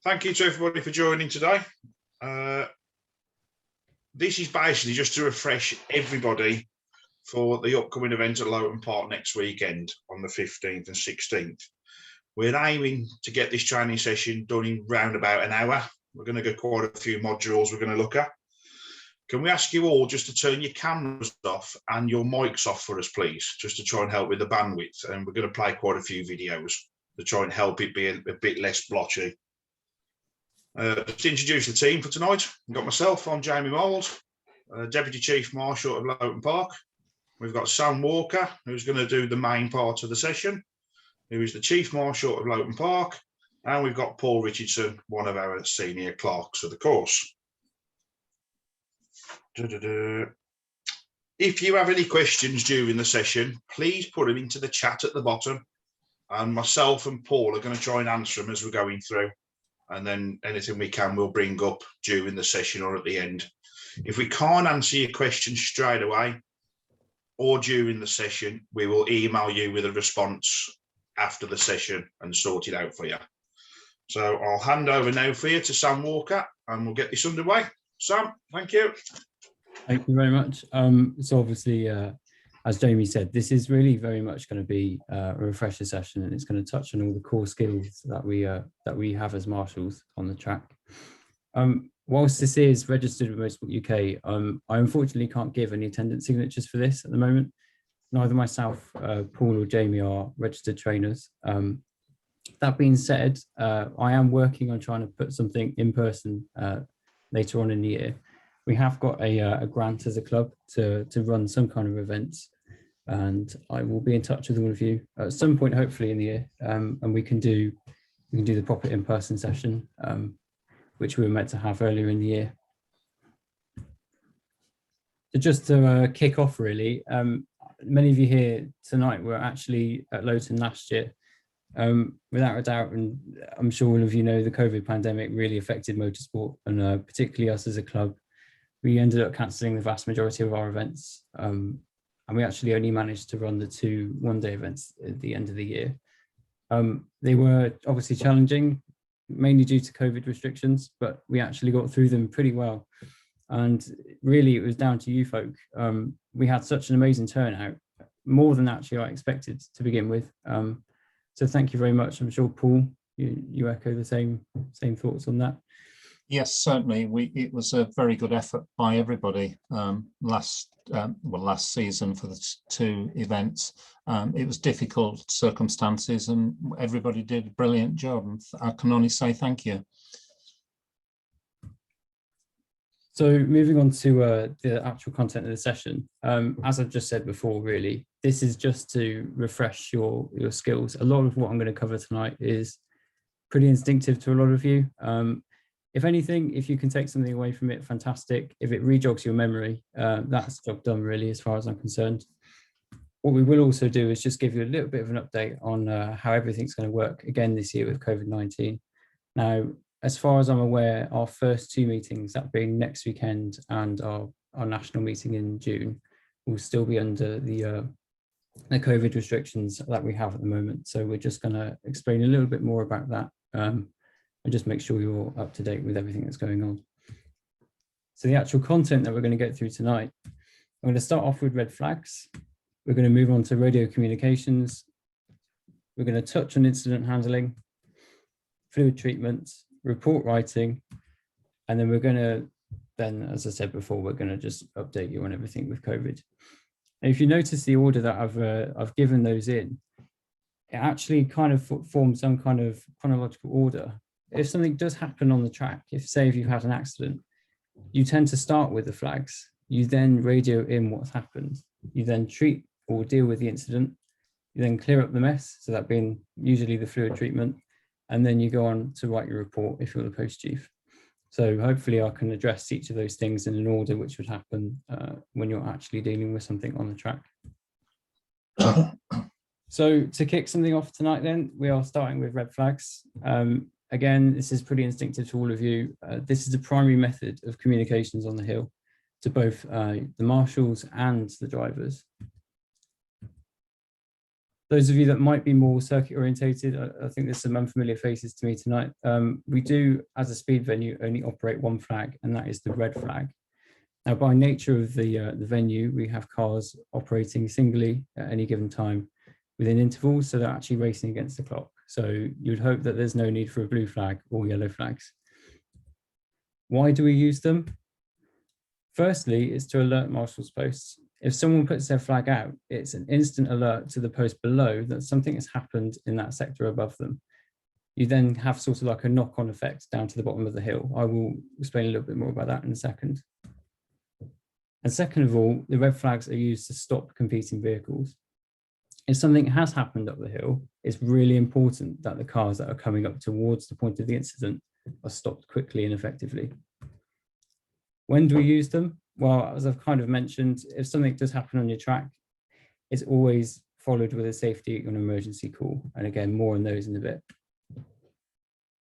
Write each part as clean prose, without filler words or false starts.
thank you to everybody for joining today. This is basically just to refresh everybody for the upcoming event at Loton Park next weekend on the 15th and 16th. We're aiming to get this training session done in round about an hour. We're going to get quite a few modules we're going to look at. Can we ask you all just to turn your cameras off and your mics off for us, please, just to try and help with the bandwidth. And we're going to play quite a few videos to try and help it be a bit less blotchy. Just to introduce the team for tonight. We've got myself, I'm Jamie Mould, Deputy Chief Marshal of Loton Park. We've got Sam Walker, who's going to do the main part of the session, who is the Chief Marshal of Loton Park. And we've got Paul Richardson, one of our senior clerks of the course. If you have any questions during the session, please put them into the chat at the bottom, and myself and Paul are going to try and answer them as we're going through, and then anything we can we'll bring up during the session or at the end. If we can't answer your question straight away or during the session, we will email you with a response after the session and sort it out for you. So I'll hand over now for you to Sam Walker and we'll get this underway. Sam, thank you. Thank you very much. So obviously, as Jamie said, this is really very much going to be a refresher session, and it's going to touch on all the core skills that we have as marshals on the track. Whilst this is registered with Motorsport UK, I unfortunately can't give any attendance signatures for this at the moment. Neither myself, Paul or Jamie are registered trainers. That being said, I am working on trying to put something in person later on in the year. We have got a grant as a club to run some kind of events, and I will be in touch with all of you at some point, hopefully in the year, and we can do the proper in-person session, which we were meant to have earlier in the year. So just to kick off, really, many of you here tonight were actually at Loton last year. Without a doubt, and I'm sure all of you know, the COVID pandemic really affected motorsport, and particularly us as a club. We ended up cancelling the vast majority of our events, and we actually only managed to run the 2 one-day events at the end of the year. They were obviously challenging, mainly due to COVID restrictions, but we actually got through them pretty well. And really, it was down to you folk. We had such an amazing turnout, more than actually I expected to begin with. So thank you very much. I'm sure, Paul, you echo the same thoughts on that. Yes, certainly. It was a very good effort by everybody last season for the 2 events. It was difficult circumstances, and everybody did a brilliant job. And I can only say thank you. So moving on to the actual content of the session, as I've just said before, really, this is just to refresh your skills. A lot of what I'm going to cover tonight is pretty instinctive to a lot of you. If anything, if you can take something away from it, fantastic. If it rejogs your memory, that's job done, really, as far as I'm concerned. What we will also do is just give you a little bit of an update on how everything's going to work again this year with COVID-19. Now, as far as I'm aware, our first 2 meetings, that being next weekend and our national meeting in June, will still be under the COVID restrictions that we have at the moment. So we're just going to explain a little bit more about that. And just make sure you're up to date with everything that's going on. So the actual content that we're going to get through tonight, I'm going to start off with red flags. We're going to move on to radio communications. We're going to touch on incident handling, fluid treatment, report writing, and then we're going to, as I said before, we're going to just update you on everything with COVID. And if you notice the order that I've given those in, it actually kind of forms some kind of chronological order. If something does happen on the track, if you've had an accident, you tend to start with the flags. You then radio in what's happened. You then treat or deal with the incident. You then clear up the mess, so that being usually the fluid treatment, and then you go on to write your report if you're the post chief. So hopefully I can address each of those things in an order which would happen when you're actually dealing with something on the track. So to kick something off tonight then, we are starting with red flags. Again, this is pretty instinctive to all of you. This is the primary method of communications on the hill to both the marshals and the drivers. Those of you that might be more circuit orientated, I think there's some unfamiliar faces to me tonight. We do, as a speed venue, only operate one flag, and that is the red flag. Now, by nature of the venue, we have cars operating singly at any given time within intervals, so they're actually racing against the clock. So you'd hope that there's no need for a blue flag or yellow flags. Why do we use them? Firstly, it's to alert marshals posts. If someone puts their flag out, it's an instant alert to the post below that something has happened in that sector above them. You then have sort of like a knock-on effect down to the bottom of the hill. I will explain a little bit more about that in a second. And second of all, the red flags are used to stop competing vehicles. If something has happened up the hill, it's really important that the cars that are coming up towards the point of the incident are stopped quickly and effectively. When do we use them? Well, as I've kind of mentioned, if something does happen on your track, it's always followed with a safety and emergency call. And again, more on those in a bit.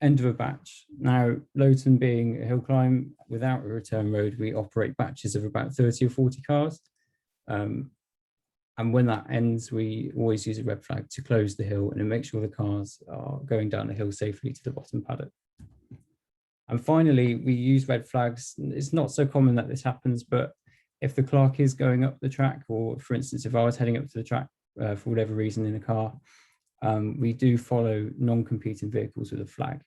End of a batch. Now, Loton being a hill climb without a return road, we operate batches of about 30 or 40 cars. And when that ends, we always use a red flag to close the hill and make sure the cars are going down the hill safely to the bottom paddock. And finally, we use red flags. It's not so common that this happens, but if the clerk is going up the track, or for instance, if I was heading up to the track for whatever reason in a car, we do follow non-competing vehicles with a flag.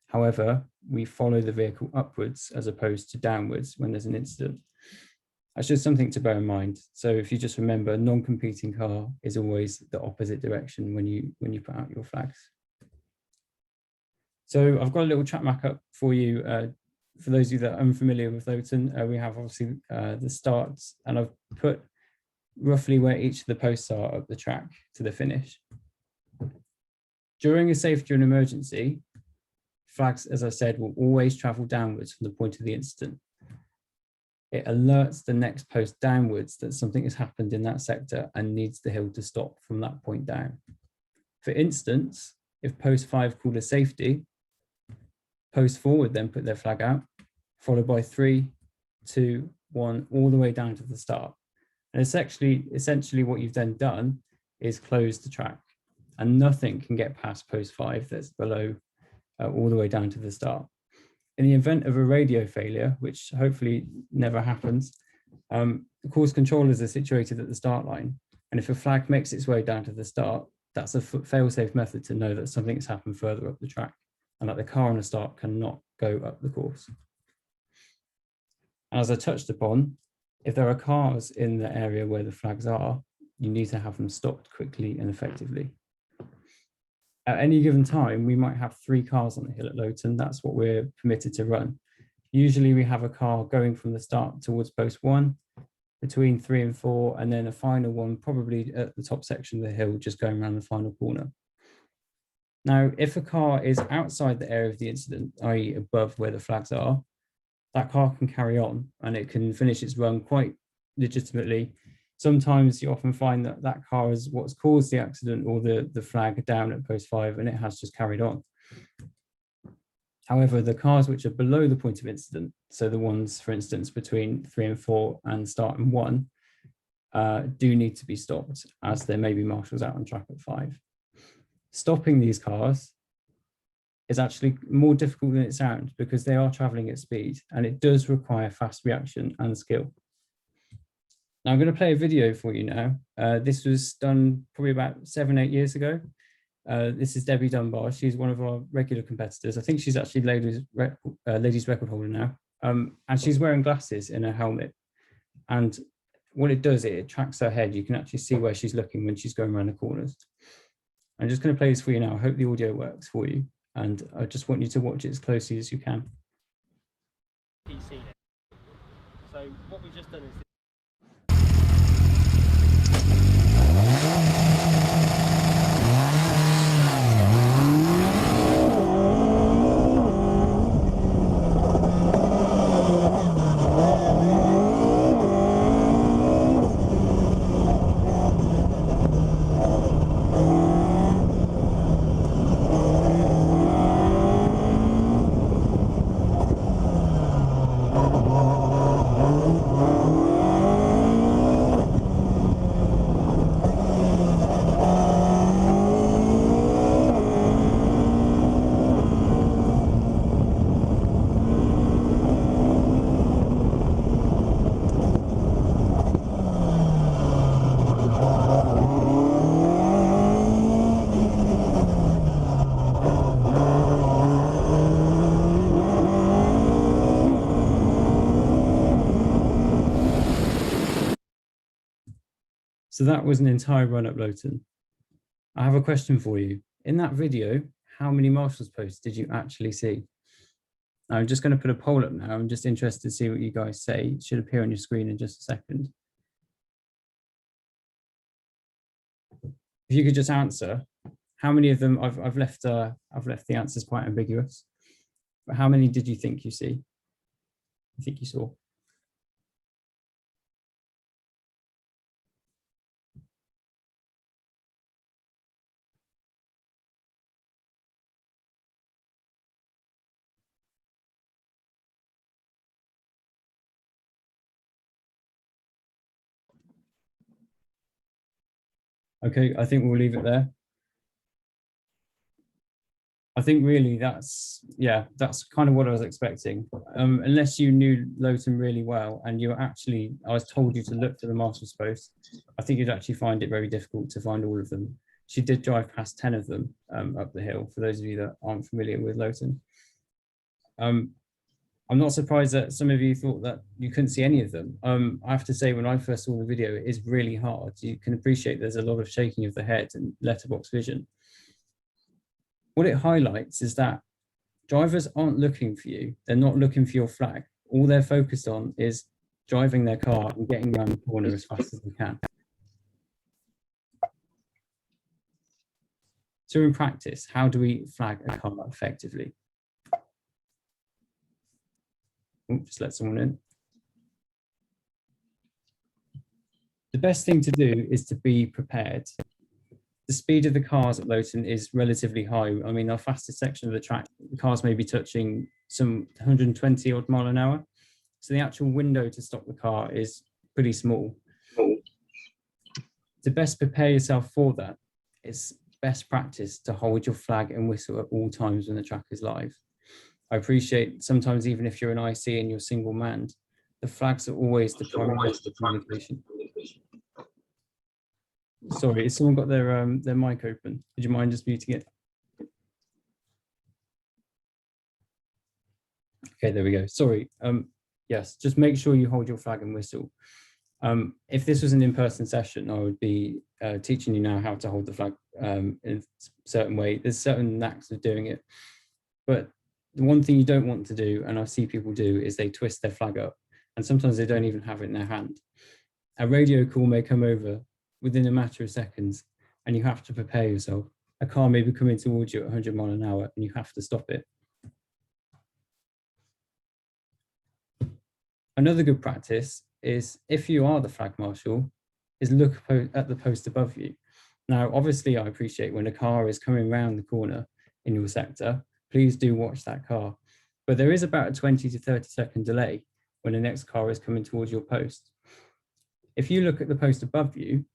However, we follow the vehicle upwards as opposed to downwards when there's an incident. That's just something to bear in mind. So if you just remember, a non-competing car is always the opposite direction when you put out your flags. So I've got a little track map up for you. For those of you that are unfamiliar with Loton, we have obviously the starts, and I've put roughly where each of the posts are up the track to the finish. During a safety and emergency, flags, as I said, will always travel downwards from the point of the incident. It alerts the next post downwards that something has happened in that sector and needs the hill to stop from that point down. For instance, if post 5 called a safety, post 4 would then put their flag out, followed by 3, 2, 1, all the way down to the start. And it's actually essentially what you've then done is close the track, and nothing can get past post 5 that's below all the way down to the start. In the event of a radio failure, which hopefully never happens, the course controllers are situated at the start line. And if a flag makes its way down to the start, that's a fail-safe method to know that something has happened further up the track and that the car on the start cannot go up the course. And as I touched upon, if there are cars in the area where the flags are, you need to have them stopped quickly and effectively. At any given time, we might have 3 cars on the hill at Loton. That's what we're permitted to run. Usually we have a car going from the start towards post 1, between 3 and 4, and then a final one probably at the top section of the hill, just going around the final corner. Now, if a car is outside the area of the incident, i.e. above where the flags are, that car can carry on and it can finish its run quite legitimately. Sometimes you often find that that car is what's caused the accident or the flag down at post 5, and it has just carried on. However, the cars which are below the point of incident, so the ones, for instance, between 3 and 4 and start and 1, do need to be stopped, as there may be marshals out on track at 5. Stopping these cars is actually more difficult than it sounds because they are traveling at speed, and it does require fast reaction and skill. Now I'm going to play a video for you now. This was done probably about 7-8 years ago. This is Debbie Dunbar. She's one of our regular competitors. I think she's actually ladies record holder now. And she's wearing glasses in her helmet. And what it does, it tracks her head. You can actually see where she's looking when she's going around the corners. I'm just going to play this for you now. I hope the audio works for you. And I just want you to watch it as closely as you can. So what we've just done is Thank you. So that was an entire run up Loton. I have a question for you. In that video, how many Marshals posts did you actually see? I'm just going to put a poll up now. I'm just interested to see what you guys say. It should appear on your screen in just a second. If you could just answer, how many of them? I've left the answers quite ambiguous. But how many did you think you see? You think you saw? Okay, I think we'll leave it there. I think really that's kind of what I was expecting. Unless you knew Loton really well and I was told you to look for the Marshals post, I think you'd actually find it very difficult to find all of them. She did drive past 10 of them up the hill, for those of you that aren't familiar with Loton. I'm not surprised that some of you thought that you couldn't see any of them. I have to say, when I first saw the video, it is really hard. You can appreciate there's a lot of shaking of the head and letterbox vision. What it highlights is that drivers aren't looking for you. They're not looking for your flag. All they're focused on is driving their car and getting around the corner as fast as they can. So in practice, how do we flag a car effectively? Just let someone in. The best thing to do is to be prepared. The speed of the cars at Loton is relatively high. I mean, our fastest section of the track, the cars may be touching some 120 odd mile an hour. So the actual window to stop the car is pretty small. To best prepare yourself for that, it's best practice to hold your flag and whistle at all times when the track is live. I appreciate sometimes even if you're an IC and you're single manned, the flags are always the primary communication. Sorry, has someone got their mic open? Would you mind just muting it? Okay, there we go. Sorry. Yes, just make sure you hold your flag and whistle. If this was an in-person session, I would be teaching you now how to hold the flag in a certain way. There's certain knacks of doing it, but the one thing you don't want to do, and I see people do, is they twist their flag up, and sometimes they don't even have it in their hand. A radio call may come over within a matter of seconds, and you have to prepare yourself. A car may be coming towards you at 100 mile an hour, and you have to stop it. Another good practice is, if you are the flag marshal, is look at the post above you. Now, obviously, I appreciate when a car is coming around the corner in your sector, please do watch that car. But there is about a 20 to 30 second delay when the next car is coming towards your post. If you look at the post above you,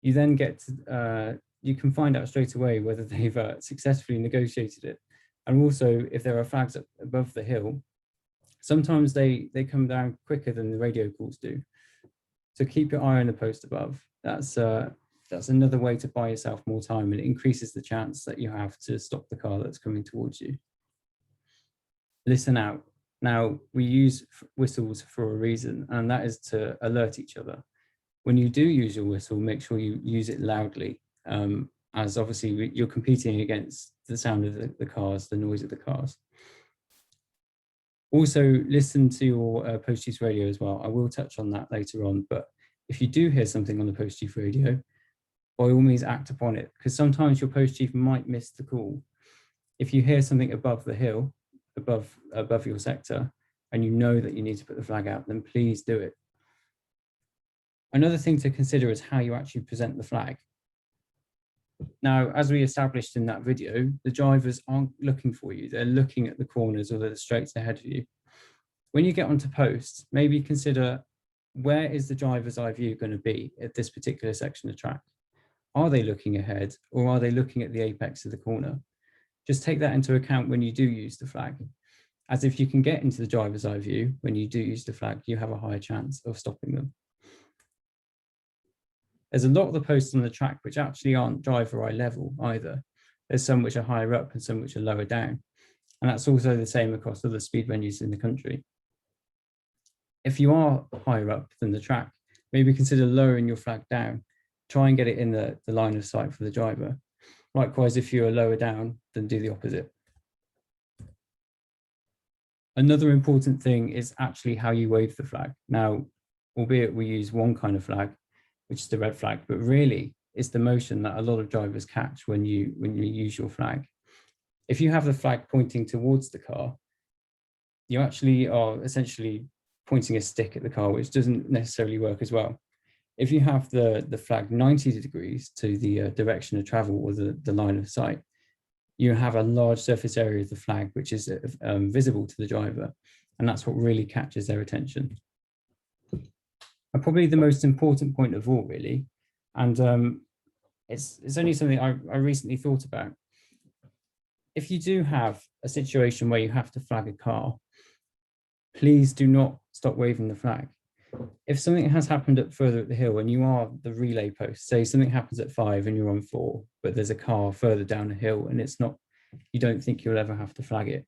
you then get to, you can find out straight away whether they've successfully negotiated it. And also, if there are flags up above the hill, sometimes they come down quicker than the radio calls do. So keep your eye on the post above. That's another way to buy yourself more time, and it increases the chance that you have to stop the car that's coming towards you. Listen out. Now, we use whistles for a reason, and that is to alert each other. When you do use your whistle, make sure you use it loudly, as obviously you're competing against the sound of the cars, the noise of the cars. Also, listen to your post chief's radio as well. I will touch on that later on, but if you do hear something on the post chief radio, by all means act upon it, because sometimes your post chief might miss the call. If you hear something above the hill, above your sector, and you know that you need to put the flag out, then please do it. Another thing to consider is how you actually present the flag. Now, as we established in that video, the drivers aren't looking for you. They're looking at the corners or the straights ahead of you. When you get onto post, maybe consider, where is the driver's eye view going to be at this particular section of track? Are they looking ahead, or are they looking at the apex of the corner? Just take that into account when you do use the flag, as if you can get into the driver's eye view when you do use the flag, you have a higher chance of stopping them. There's a lot of the posts on the track which actually aren't driver eye level either. There's some which are higher up and some which are lower down. And that's also the same across other speed venues in the country. If you are higher up than the track, Maybe consider lowering your flag down. Try and get it in the line of sight for the driver. Likewise, if you're lower down, then do the opposite. Another important thing is actually how you wave the flag. Now, albeit we use one kind of flag, which is the red flag, but really it's the motion that a lot of drivers catch when you use your flag. If you have the flag pointing towards the car, you actually are essentially pointing a stick at the car, which doesn't necessarily work as well. If you have the flag 90 degrees to the direction of travel or the line of sight, you have a large surface area of the flag which is visible to the driver, and that's what really catches their attention. And probably the most important point of all, really, and it's only something I recently thought about. If you do have a situation where you have to flag a car, please do not stop waving the flag. If something has happened up further up the hill and you are the relay post, say something happens at 5 and you're on 4, but there's a car further down the hill and you don't think you'll ever have to flag it.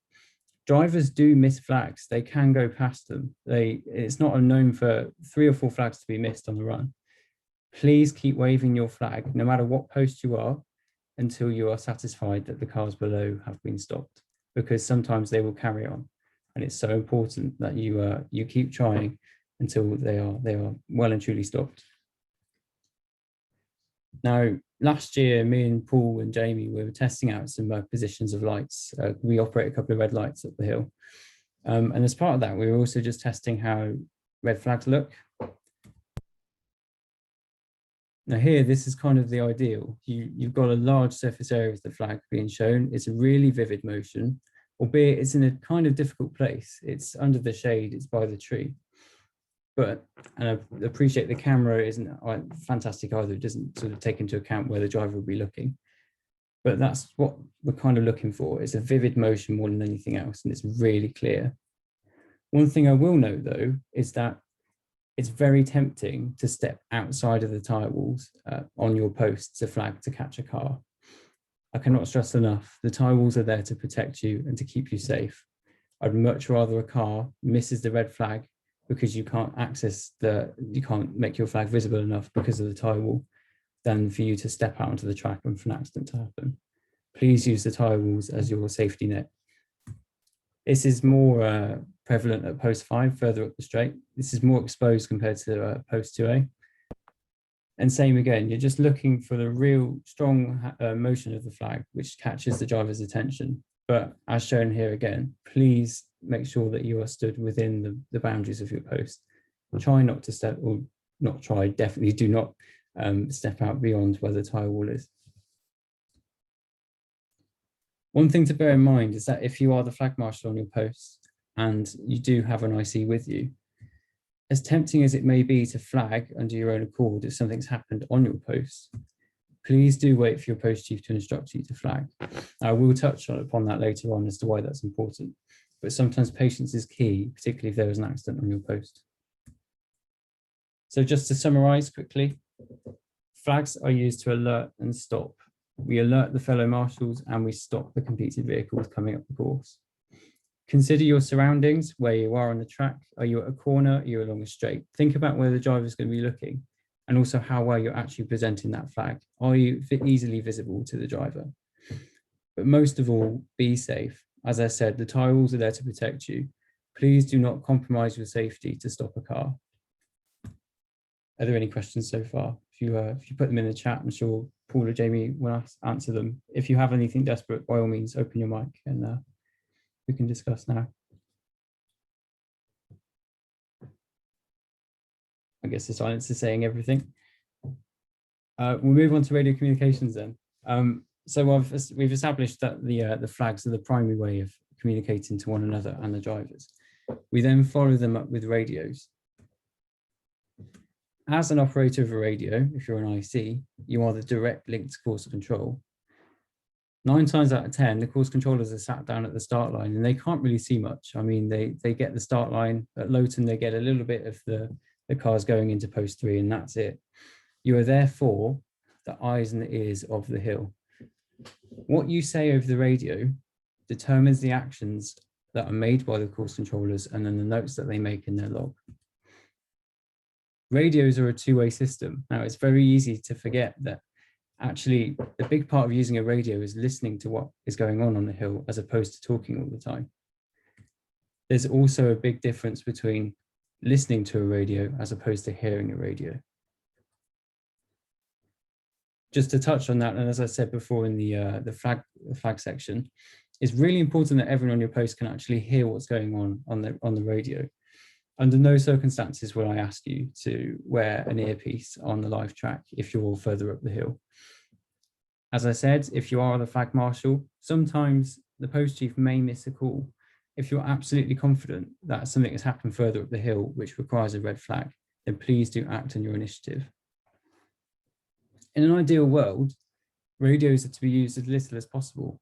Drivers do miss flags. They can go past them. It's not unknown for 3 or 4 flags to be missed on the run. Please keep waving your flag, no matter what post you are, until you are satisfied that the cars below have been stopped, because sometimes they will carry on. And it's so important that you keep trying until they are well and truly stopped. Now, last year, me and Paul and Jamie, we were testing out some positions of lights. We operate a couple of red lights up the hill. And as part of that, we were also just testing how red flags look. Now here, this is kind of the ideal. You've got a large surface area of the flag being shown. It's a really vivid motion, albeit it's in a kind of difficult place. It's under the shade, it's by the tree. But, and I appreciate the camera isn't fantastic either. It doesn't sort of take into account where the driver will be looking. But that's what we're kind of looking for. It's a vivid motion more than anything else, and it's really clear. One thing I will note though, is that it's very tempting to step outside of the tyre walls on your post to flag to catch a car. I cannot stress enough, the tyre walls are there to protect you and to keep you safe. I'd much rather a car misses the red flag because you can't make your flag visible enough because of the tyre wall, than for you to step out onto the track and for an accident to happen. Please use the tyre walls as your safety net. This is more prevalent at post 5, further up the straight. This is more exposed compared to post 2A. And same again, you're just looking for the real strong motion of the flag, which catches the driver's attention. But as shown here again, please make sure that you are stood within the boundaries of your post. Try not to step, or not try, definitely do not step out beyond where the tyre wall is. One thing to bear in mind is that if you are the flag marshal on your post and you do have an IC with you, as tempting as it may be to flag under your own accord if something's happened on your post, please do wait for your post chief to instruct you to flag. I will touch upon that later on as to why that's important, but sometimes patience is key, particularly if there is an accident on your post. So just to summarize quickly, flags are used to alert and stop. We alert the fellow marshals and we stop the competing vehicles coming up the course. Consider your surroundings, where you are on the track. Are you at a corner? Are you along a straight? Think about where the driver is going to be looking, and also how well you're actually presenting that flag. Are you easily visible to the driver? But most of all, be safe. As I said, the tyre walls are there to protect you. Please do not compromise your safety to stop a car. Are there any questions so far? If you put them in the chat, I'm sure Paul or Jamie will answer them. If you have anything desperate, by all means, open your mic and we can discuss now. I guess the silence is saying everything. We'll move on to radio communications then. So we've established that the flags are the primary way of communicating to one another and the drivers. We then follow them up with radios. As an operator of a radio, if you're an IC, you are the direct link to course control. 9 times out of 10, the course controllers are sat down at the start line and they can't really see much. I mean, they get the start line. At Loton, they get a little bit of the cars going into post 3 and that's it. You are therefore the eyes and the ears of the hill. What you say over the radio determines the actions that are made by the course controllers and then the notes that they make in their log. Radios are a two-way system. Now, it's very easy to forget that actually the big part of using a radio is listening to what is going on the hill as opposed to talking all the time. There's also a big difference between listening to a radio as opposed to hearing a radio. Just to touch on that, and as I said before in the flag section, it's really important that everyone on your post can actually hear what's going on the radio. Under no circumstances will I ask you to wear an earpiece on the live track if you're further up the hill. As I said, if you are the flag marshal, sometimes the post chief may miss a call. If you're absolutely confident that something has happened further up the hill which requires a red flag, then please do act on your initiative. In an ideal world, radios are to be used as little as possible.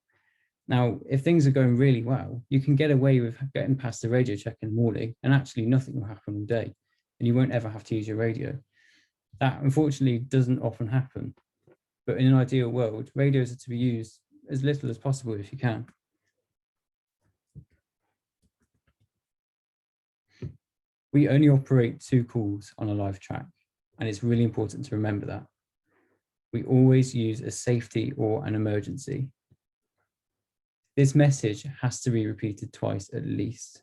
Now, if things are going really well, you can get away with getting past the radio check in the morning and actually nothing will happen all day and you won't ever have to use your radio. That unfortunately doesn't often happen. But in an ideal world, radios are to be used as little as possible if you can. We only operate 2 calls on a live track, and it's really important to remember that. We always use a safety or an emergency. This message has to be repeated twice at least.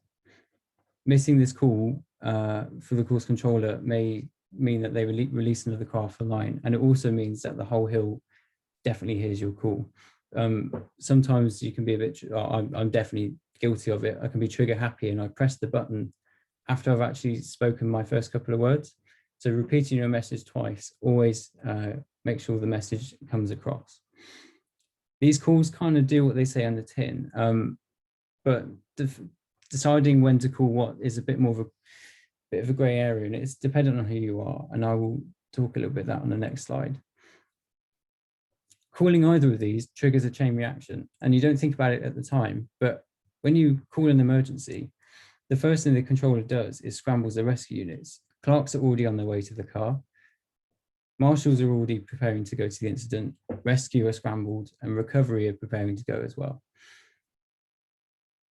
Missing this call for the course controller may mean that they release another car off the line, and it also means that the whole hill definitely hears your call. Sometimes you can be a bit, I'm definitely guilty of it. I can be trigger happy and I press the button after I've actually spoken my first couple of words. So repeating your message twice, always make sure the message comes across. These calls kind of do what they say on the tin, but deciding when to call what is a bit more of a grey area, and it's dependent on who you are, and I will talk a little bit that on the next slide. Calling either of these triggers a chain reaction, and you don't think about it at the time, but when you call an emergency, the first thing the controller does is scrambles the rescue units. Clerks are already on their way to the car. Marshals are already preparing to go to the incident. Rescue are scrambled, and recovery are preparing to go as well.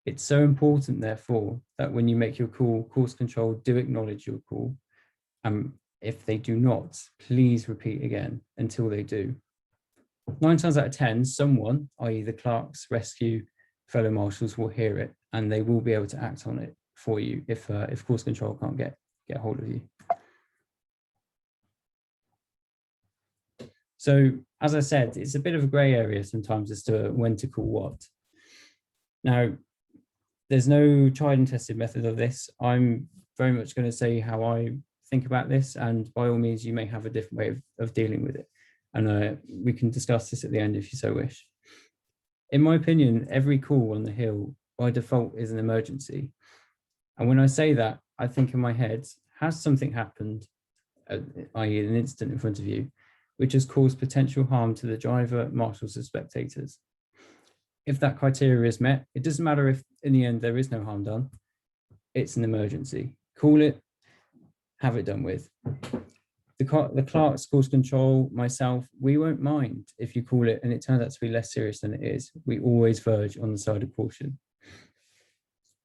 It's so important, therefore, that when you make your call, course control do acknowledge your call. If they do not, please repeat again until they do. 9 times out of 10, someone, i.e. the clerks, rescue, fellow marshals, will hear it, and they will be able to act on it for you if course control can't get hold of you. So, as I said, it's a bit of a grey area sometimes as to when to call what. Now, there's no tried and tested method of this. I'm very much going to say how I think about this, and by all means, you may have a different way of dealing with it. And we can discuss this at the end if you so wish. In my opinion, every call on the hill by default is an emergency. And when I say that, I think in my head, has something happened, i.e. an incident in front of you, which has caused potential harm to the driver, marshals, or spectators? If that criteria is met, it doesn't matter if in the end there is no harm done, it's an emergency. Call it, have it done with. The clerks, course control, myself, we won't mind if you call it and it turns out to be less serious than it is. We always verge on the side of caution.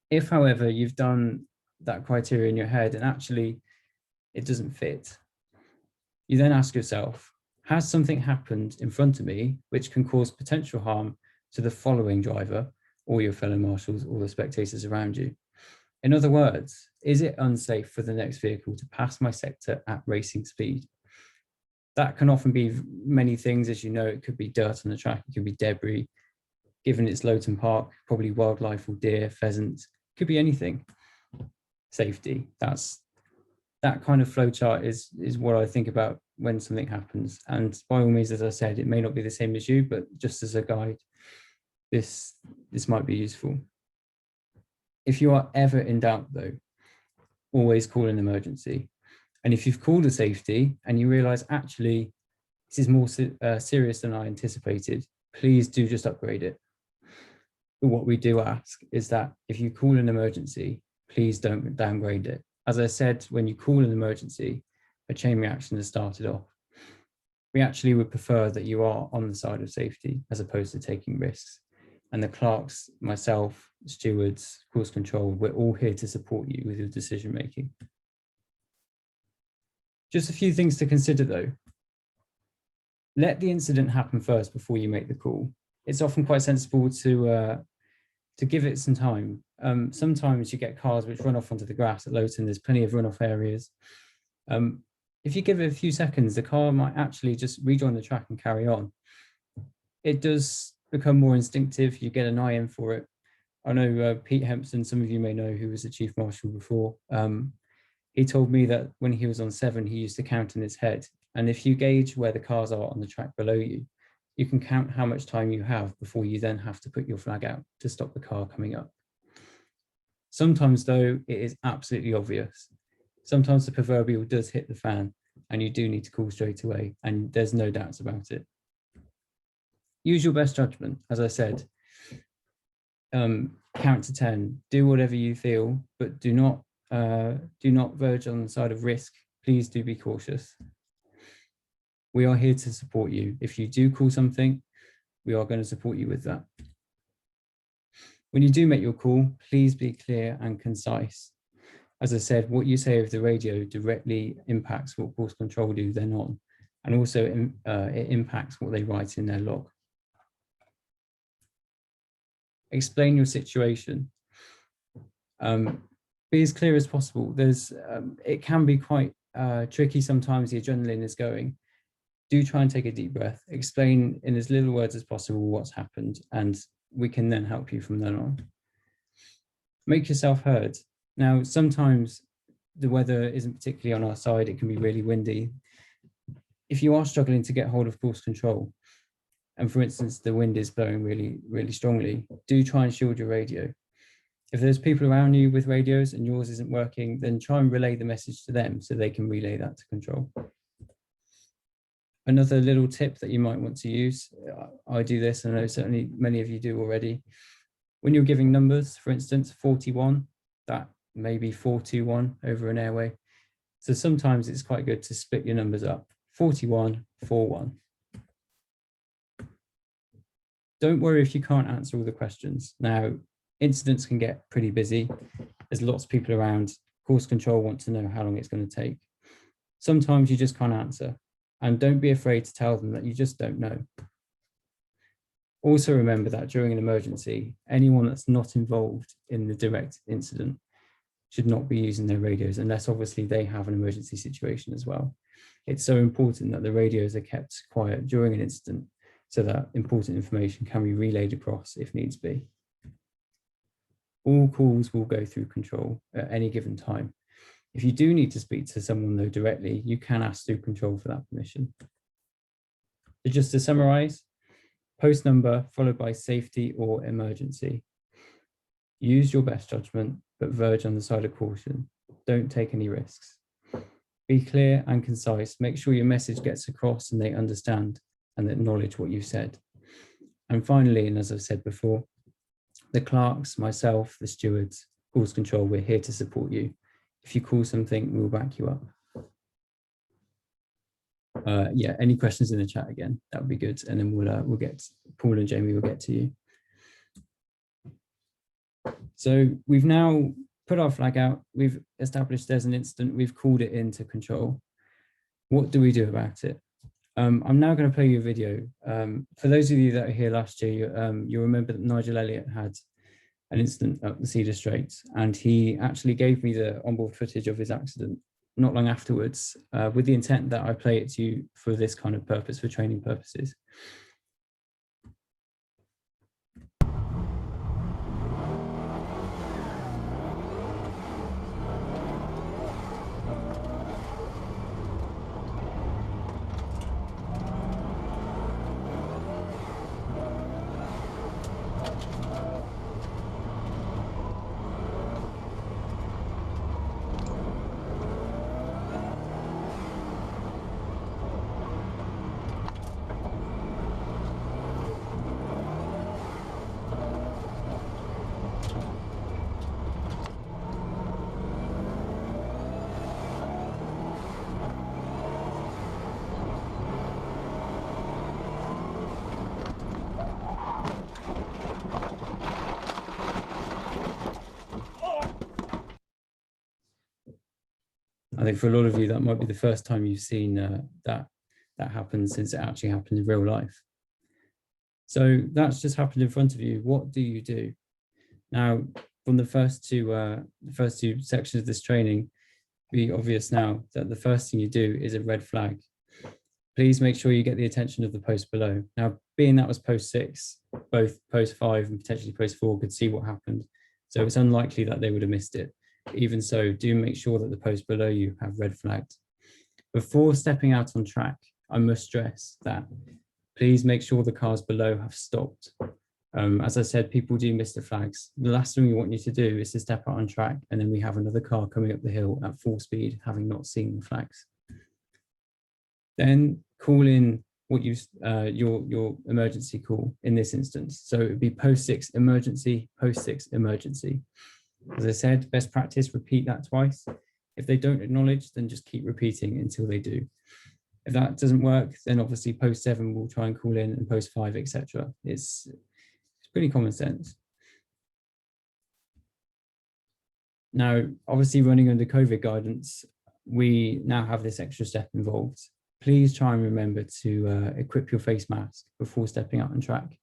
If, however, you've done that criteria in your head and actually it doesn't fit, you then ask yourself, has something happened in front of me which can cause potential harm to the following driver or your fellow marshals or the spectators around you? In other words, is it unsafe for the next vehicle to pass my sector at racing speed? That can often be many things, as you know. It could be dirt on the track, it could be debris. Given it's Loton Park, probably wildlife or deer, pheasants, could be anything. Safety, that kind of flowchart is what I think about when something happens. And by all means, as I said, it may not be the same as you, but just as a guide, this might be useful. If you are ever in doubt though, always call an emergency. And if you've called a safety and you realize actually this is more serious than I anticipated, please do just upgrade it. But what we do ask is that if you call an emergency, please don't downgrade it. As I said, when you call an emergency, a chain reaction has started off. We actually would prefer that you are on the side of safety as opposed to taking risks. And the clerks, myself, stewards, course control, we're all here to support you with your decision making. Just a few things to consider though. Let the incident happen first before you make the call. It's often quite sensible to give it some time. Sometimes you get cars which run off onto the grass at Loton. There's plenty of runoff areas. If you give it a few seconds, the car might actually just rejoin the track and carry on. It does become more instinctive. You get an eye in for it. I know Pete Hempson, some of you may know, who was the Chief Marshal before. He told me that when he was on 7, he used to count in his head. And if you gauge where the cars are on the track below you, you can count how much time you have before you then have to put your flag out to stop the car coming up. Sometimes though, it is absolutely obvious. Sometimes the proverbial does hit the fan and you do need to call straight away, and there's no doubts about it. Use your best judgment, as I said. Count to 10, do whatever you feel, but do not verge on the side of risk. Please do be cautious. We are here to support you. If you do call something, we are going to support you with that. When you do make your call, please be clear and concise. As I said, what you say over the radio directly impacts what course control do then on, and also it impacts what they write in their log. Explain your situation. Be as clear as possible. It can be quite tricky sometimes. The adrenaline is going. Do try and take a deep breath. Explain in as little words as possible what's happened, and we can then help you from then on. Make yourself heard. Now, sometimes the weather isn't particularly on our side. It can be really windy. If you are struggling to get hold of course control, and for instance, the wind is blowing really, really strongly, do try and shield your radio. If there's people around you with radios and yours isn't working, then try and relay the message to them so they can relay that to control. Another little tip that you might want to use, I do this, and I know certainly many of you do already. When you're giving numbers, for instance, 41, that may be 421 over an airway. So sometimes it's quite good to split your numbers up, 41, 41. Don't worry if you can't answer all the questions. Now, incidents can get pretty busy. There's lots of people around. Course control want to know how long it's going to take. Sometimes you just can't answer. And don't be afraid to tell them that you just don't know. Also remember that during an emergency, anyone that's not involved in the direct incident should not be using their radios unless obviously they have an emergency situation as well. It's so important that the radios are kept quiet during an incident so that important information can be relayed across if needs be. All calls will go through control at any given time. If you do need to speak to someone though directly, you can ask through control for that permission. So just to summarize, post number followed by safety or emergency. Use your best judgment, but verge on the side of caution. Don't take any risks. Be clear and concise. Make sure your message gets across and they understand and acknowledge what you've said. And finally, and as I've said before, the clerks, myself, the stewards, course control, we're here to support you. If you call something, we'll back you up. Yeah, any questions in the chat again, that would be good. And then we'll get, Paul and Jamie will get to you. So we've now put our flag out. We've established there's an incident. We've called it into control. What do we do about it? I'm now going to play you a video. For those of you that are here last year, you'll remember that Nigel Elliott had an incident up the Cedar Straits, and he actually gave me the onboard footage of his accident not long afterwards, with the intent that I play it to you for this kind of purpose, for training purposes. I think for a lot of you, that might be the first time you've seen that happen since it actually happened in real life. So that's just happened in front of you. What do you do? Now, from the first two sections of this training, be obvious now that the first thing you do is a red flag. Please make sure you get the attention of the post below. Now, being that was post 6, both post 5 and potentially post 4 could see what happened. So it's unlikely that they would have missed it. Even so, do make sure that the post below you have red flagged. Before stepping out on track, I must stress that please make sure the cars below have stopped. As I said, people do miss the flags. The last thing we want you to do is to step out on track and then we have another car coming up the hill at full speed, having not seen the flags. Then call in what your emergency call in this instance. So it would be post 6 emergency, post 6 emergency. As I said, best practice, repeat that twice. If they don't acknowledge, then just keep repeating until they do. If that doesn't work, then obviously post 7 will try and call in, and post 5, etc. It's pretty common sense. Now, obviously running under COVID guidance, we now have this extra step involved. Please try and remember to equip your face mask before stepping out on track.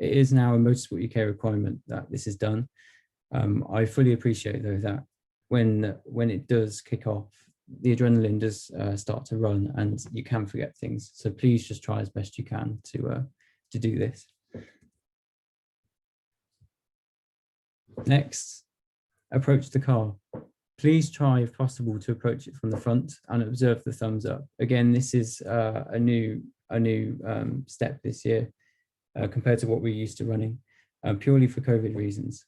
It is now a Motorsport UK requirement that this is done. I fully appreciate though that when it does kick off, the adrenaline does start to run and you can forget things. So please just try as best you can to do this. Next, approach the car. Please try, if possible, to approach it from the front and observe the thumbs up. Again, this is a new step this year compared to what we're used to running, purely for COVID reasons.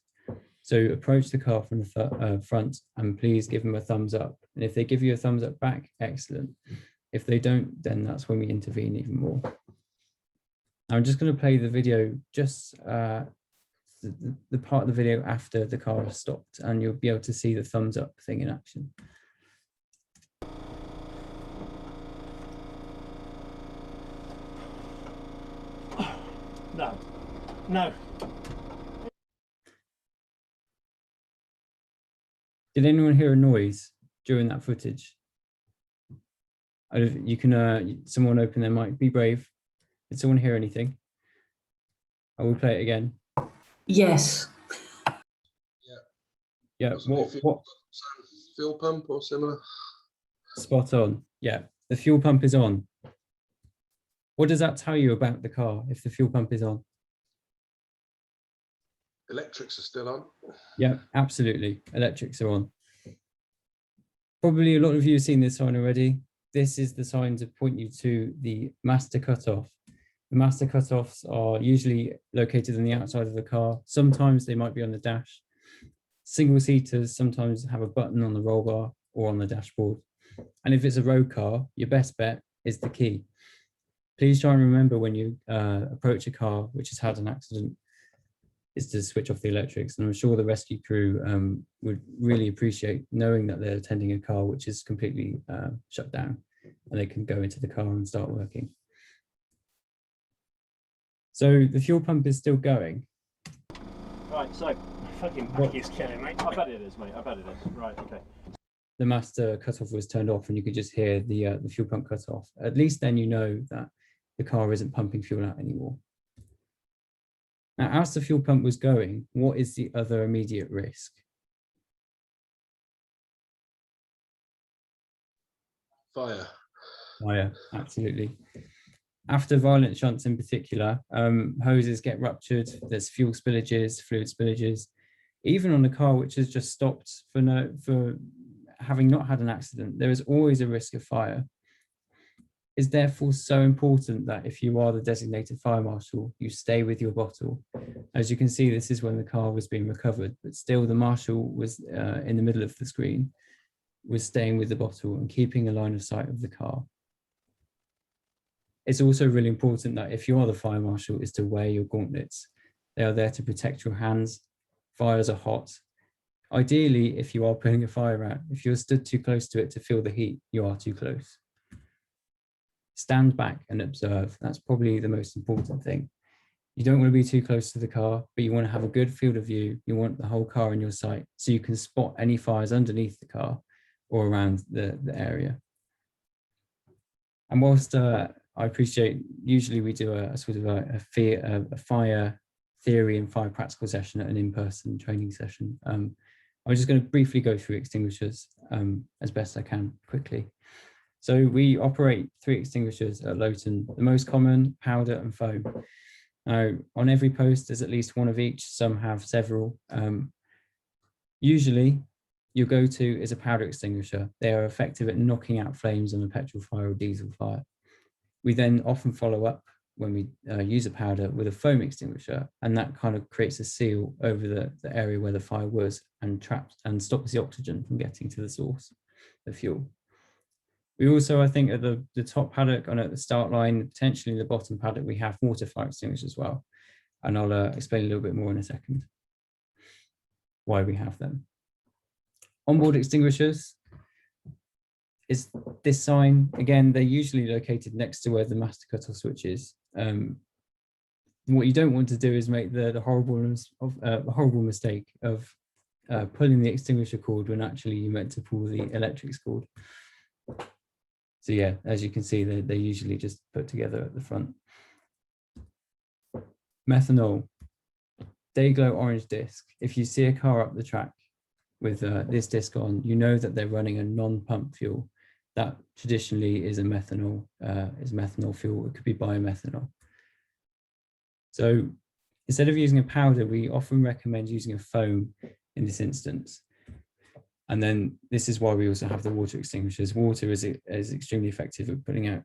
So approach the car from the front and please give them a thumbs up. And if they give you a thumbs up back, excellent. If they don't, then that's when we intervene even more. Now I'm just going to play the video, just the part of the video after the car has stopped, and you'll be able to see the thumbs up thing in action. No, no. Did anyone hear a noise during that footage? You can, someone open their mic, be brave. Did someone hear anything? I will play it again. Yes. Yeah, what? Fuel pump or similar? Spot on. Yeah, the fuel pump is on. What does that tell you about the car if the fuel pump is on? Electrics are still on. Yeah, absolutely. Electrics are on. Probably a lot of you have seen this sign already. This is the sign to point you to the master cutoff. The master cutoffs are usually located on the outside of the car. Sometimes they might be on the dash. Single seaters sometimes have a button on the roll bar or on the dashboard. And if it's a road car, your best bet is the key. Please try and remember when you approach a car which has had an accident is to switch off the electrics. And I'm sure the rescue crew would really appreciate knowing that they're attending a car which is completely shut down and they can go into the car and start working. So the fuel pump is still going. Right, so fucking back is killing me. I bet it is, mate. I bet it is. Right, okay. The master cutoff was turned off and you could just hear the fuel pump cut off. At least then you know that the car isn't pumping fuel out anymore. Now, as the fuel pump was going, what is the other immediate risk? Fire. Fire, absolutely. After violent shunts in particular, hoses get ruptured, there's fuel spillages, fluid spillages. Even on a car which has just stopped for having not had an accident, there is always a risk of fire. It's therefore so important that if you are the designated fire marshal, you stay with your bottle. As you can see, this is when the car was being recovered, but still the marshal was in the middle of the screen, was staying with the bottle and keeping a line of sight of the car. It's also really important that if you are the fire marshal, is to wear your gauntlets. They are there to protect your hands. Fires are hot. Ideally, if you are putting a fire out, if you're stood too close to it to feel the heat, you are too close. Stand back and observe. That's probably the most important thing. You don't want to be too close to the car, but you want to have a good field of view. You want the whole car in your sight so you can spot any fires underneath the car or around the area. And whilst I appreciate, usually we do a sort of a fire theory and fire practical session at an in-person training session. I'm just going to briefly go through extinguishers as best I can quickly. So we operate 3 extinguishers at Loton, the most common, powder and foam. Now, on every post, there's at least one of each. Some have several. Usually, your go-to is a powder extinguisher. They are effective at knocking out flames on a petrol fire or diesel fire. We then often follow up when we use a powder with a foam extinguisher, and that kind of creates a seal over the area where the fire was and traps and stops the oxygen from getting to the source, the fuel. We also, I think, at the top paddock and at the start line, potentially the bottom paddock, we have water fire extinguishers as well. And I'll explain a little bit more in a second why we have them. Onboard extinguishers is this sign. Again, they're usually located next to where the master cutoff switch is. What you don't want to do is make the horrible mistake of pulling the extinguisher cord when actually you meant to pull the electrics cord. So yeah, as you can see, they're usually just put together at the front. Methanol, day glow orange disc. If you see a car up the track with this disc on, you know that they're running a non-pump fuel. That traditionally is a methanol fuel. It could be biomethanol. So instead of using a powder, we often recommend using a foam in this instance. And then this is why we also have the water extinguishers. Water is extremely effective at putting out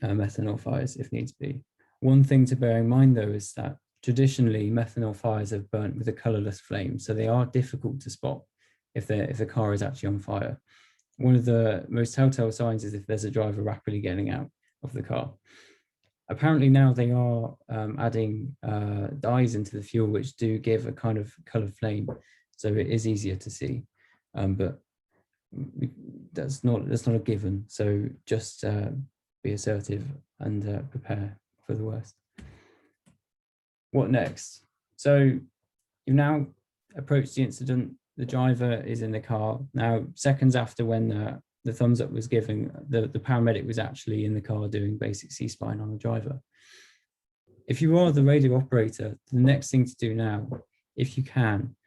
methanol fires if needs be. One thing to bear in mind though is that traditionally methanol fires have burnt with a colourless flame, so they are difficult to spot if the car is actually on fire. One of the most telltale signs is if there's a driver rapidly getting out of the car. Apparently now they are adding dyes into the fuel which do give a kind of coloured flame, so it is easier to see. But that's not a given. So just be assertive and prepare for the worst. What next? So you've now approached the incident. The driver is in the car. Now, seconds after when the thumbs up was given, the paramedic was actually in the car doing basic C-spine on the driver. If you are the radio operator, the next thing to do now, if you can,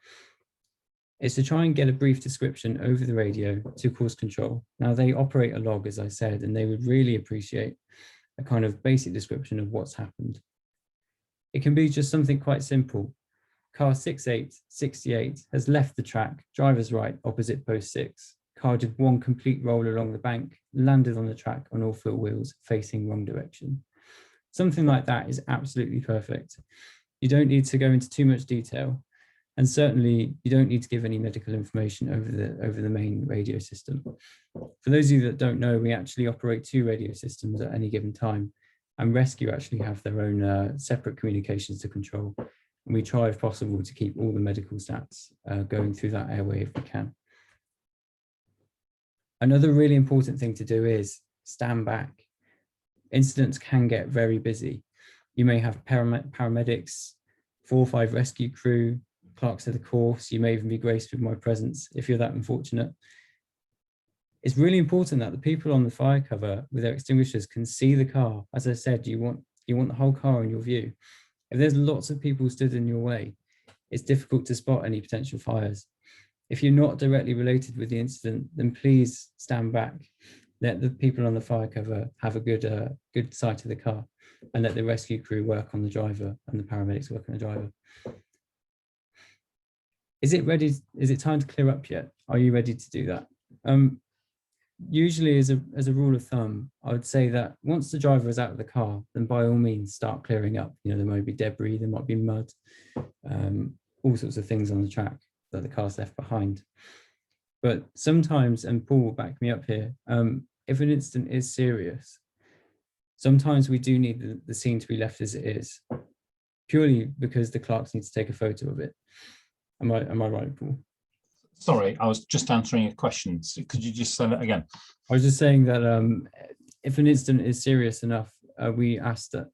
is to try and get a brief description over the radio to course control. Now they operate a log, as I said, and they would really appreciate a kind of basic description of what's happened. It can be just something quite simple. Car 6868 has left the track, driver's right, opposite post 6. Car did one complete roll along the bank, landed on the track on all 4 wheels, facing wrong direction. Something like that is absolutely perfect. You don't need to go into too much detail. And certainly you don't need to give any medical information over the main radio system. For those of you that don't know, we actually operate 2 radio systems at any given time, and rescue actually have their own separate communications to control. And we try, if possible, to keep all the medical stats going through that airway if we can. Another really important thing to do is stand back. Incidents can get very busy. You may have paramedics, 4 or 5 rescue crew, clerks of the course. You may even be graced with my presence if you're that unfortunate. It's really important that the people on the fire cover with their extinguishers can see the car. As I said, you want the whole car in your view. If there's lots of people stood in your way, it's difficult to spot any potential fires. If you're not directly related with the incident, then please stand back. Let the people on the fire cover have a good sight of the car, and let the rescue crew work on the driver and the paramedics work on the driver. Is it ready? Is it time to clear up yet? Are you ready to do that? Usually as a rule of thumb, I would say that once the driver is out of the car, then by all means start clearing up. You know, there might be debris, there might be mud, all sorts of things on the track that the car's left behind. But sometimes, and Paul will back me up here, if an incident is serious, sometimes we do need the scene to be left as it is, purely because the clerks need to take a photo of it. Am I right, Paul? Sorry, I was just answering a question. So could you just say that again? I was just saying that if an incident is serious enough, we ask that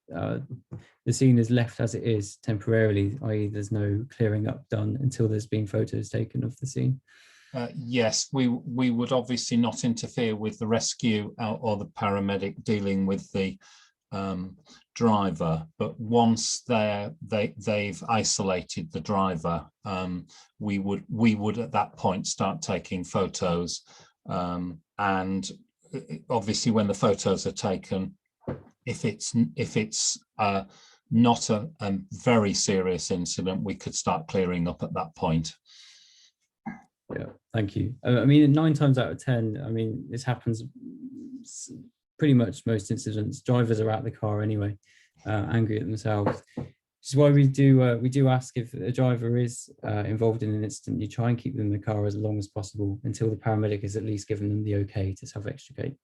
the scene is left as it is temporarily, i.e. there's no clearing up done until there's been photos taken of the scene. Yes, we would obviously not interfere with the rescue or the paramedic dealing with the driver, but once they've isolated the driver, we would at that point start taking photos, and obviously when the photos are taken, if it's not a very serious incident, we could start clearing up at that point. Yeah, thank you. I mean, 9 times out of 10, I mean, this happens pretty much most incidents. Drivers are out of the car anyway, angry at themselves. Which is why we do ask if a driver is involved in an incident, you try and keep them in the car as long as possible until the paramedic has at least given them the okay to self-extricate.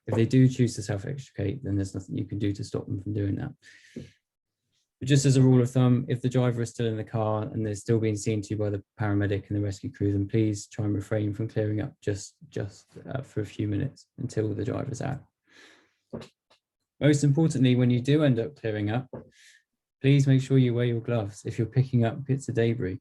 If they do choose to self-extricate, then there's nothing you can do to stop them from doing that. But just as a rule of thumb, if the driver is still in the car and they're still being seen to by the paramedic and the rescue crew, then please try and refrain from clearing up just for a few minutes until the driver's out. Most importantly, when you do end up clearing up, please make sure you wear your gloves if you're picking up bits of debris.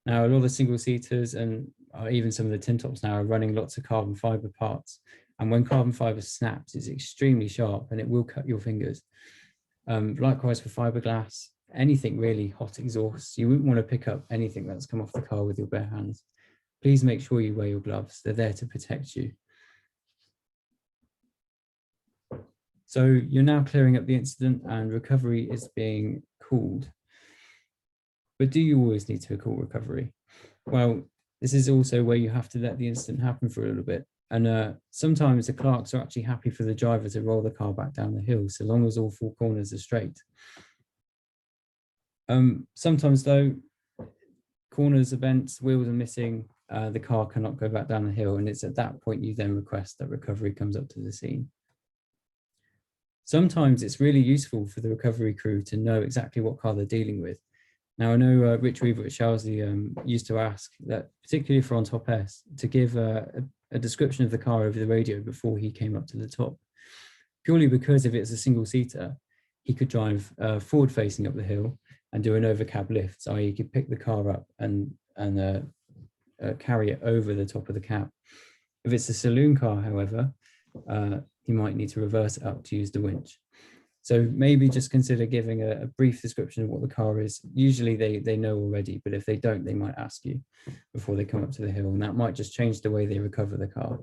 Now, a lot of single-seaters and even some of the tin tops now are running lots of carbon fibre parts. And when carbon fibre snaps, it's extremely sharp and it will cut your fingers. Likewise for fiberglass, anything really, hot exhausts, you wouldn't want to pick up anything that's come off the car with your bare hands. Please make sure you wear your gloves. They're there to protect you. So you're now clearing up the incident and recovery is being called. But do you always need to call recovery? Well, this is also where you have to let the incident happen for a little bit. And sometimes the clerks are actually happy for the driver to roll the car back down the hill, so long as all 4 corners are straight. Sometimes though, corners are bent, wheels are missing, the car cannot go back down the hill, and it's at that point you then request that recovery comes up to the scene. Sometimes it's really useful for the recovery crew to know exactly what car they're dealing with. Now, I know Rich Weaver at Shelsley used to ask that, particularly for on top S, to give a description of the car over the radio before he came up to the top, purely because if it's a single-seater, he could drive forward-facing up the hill and do an over-cab lift, i.e. he could pick the car up and carry it over the top of the cab. If it's a saloon car, however, he might need to reverse it up to use the winch. So maybe just consider giving a brief description of what the car is. Usually they know already, but if they don't, they might ask you before they come up to the hill, and that might just change the way they recover the car.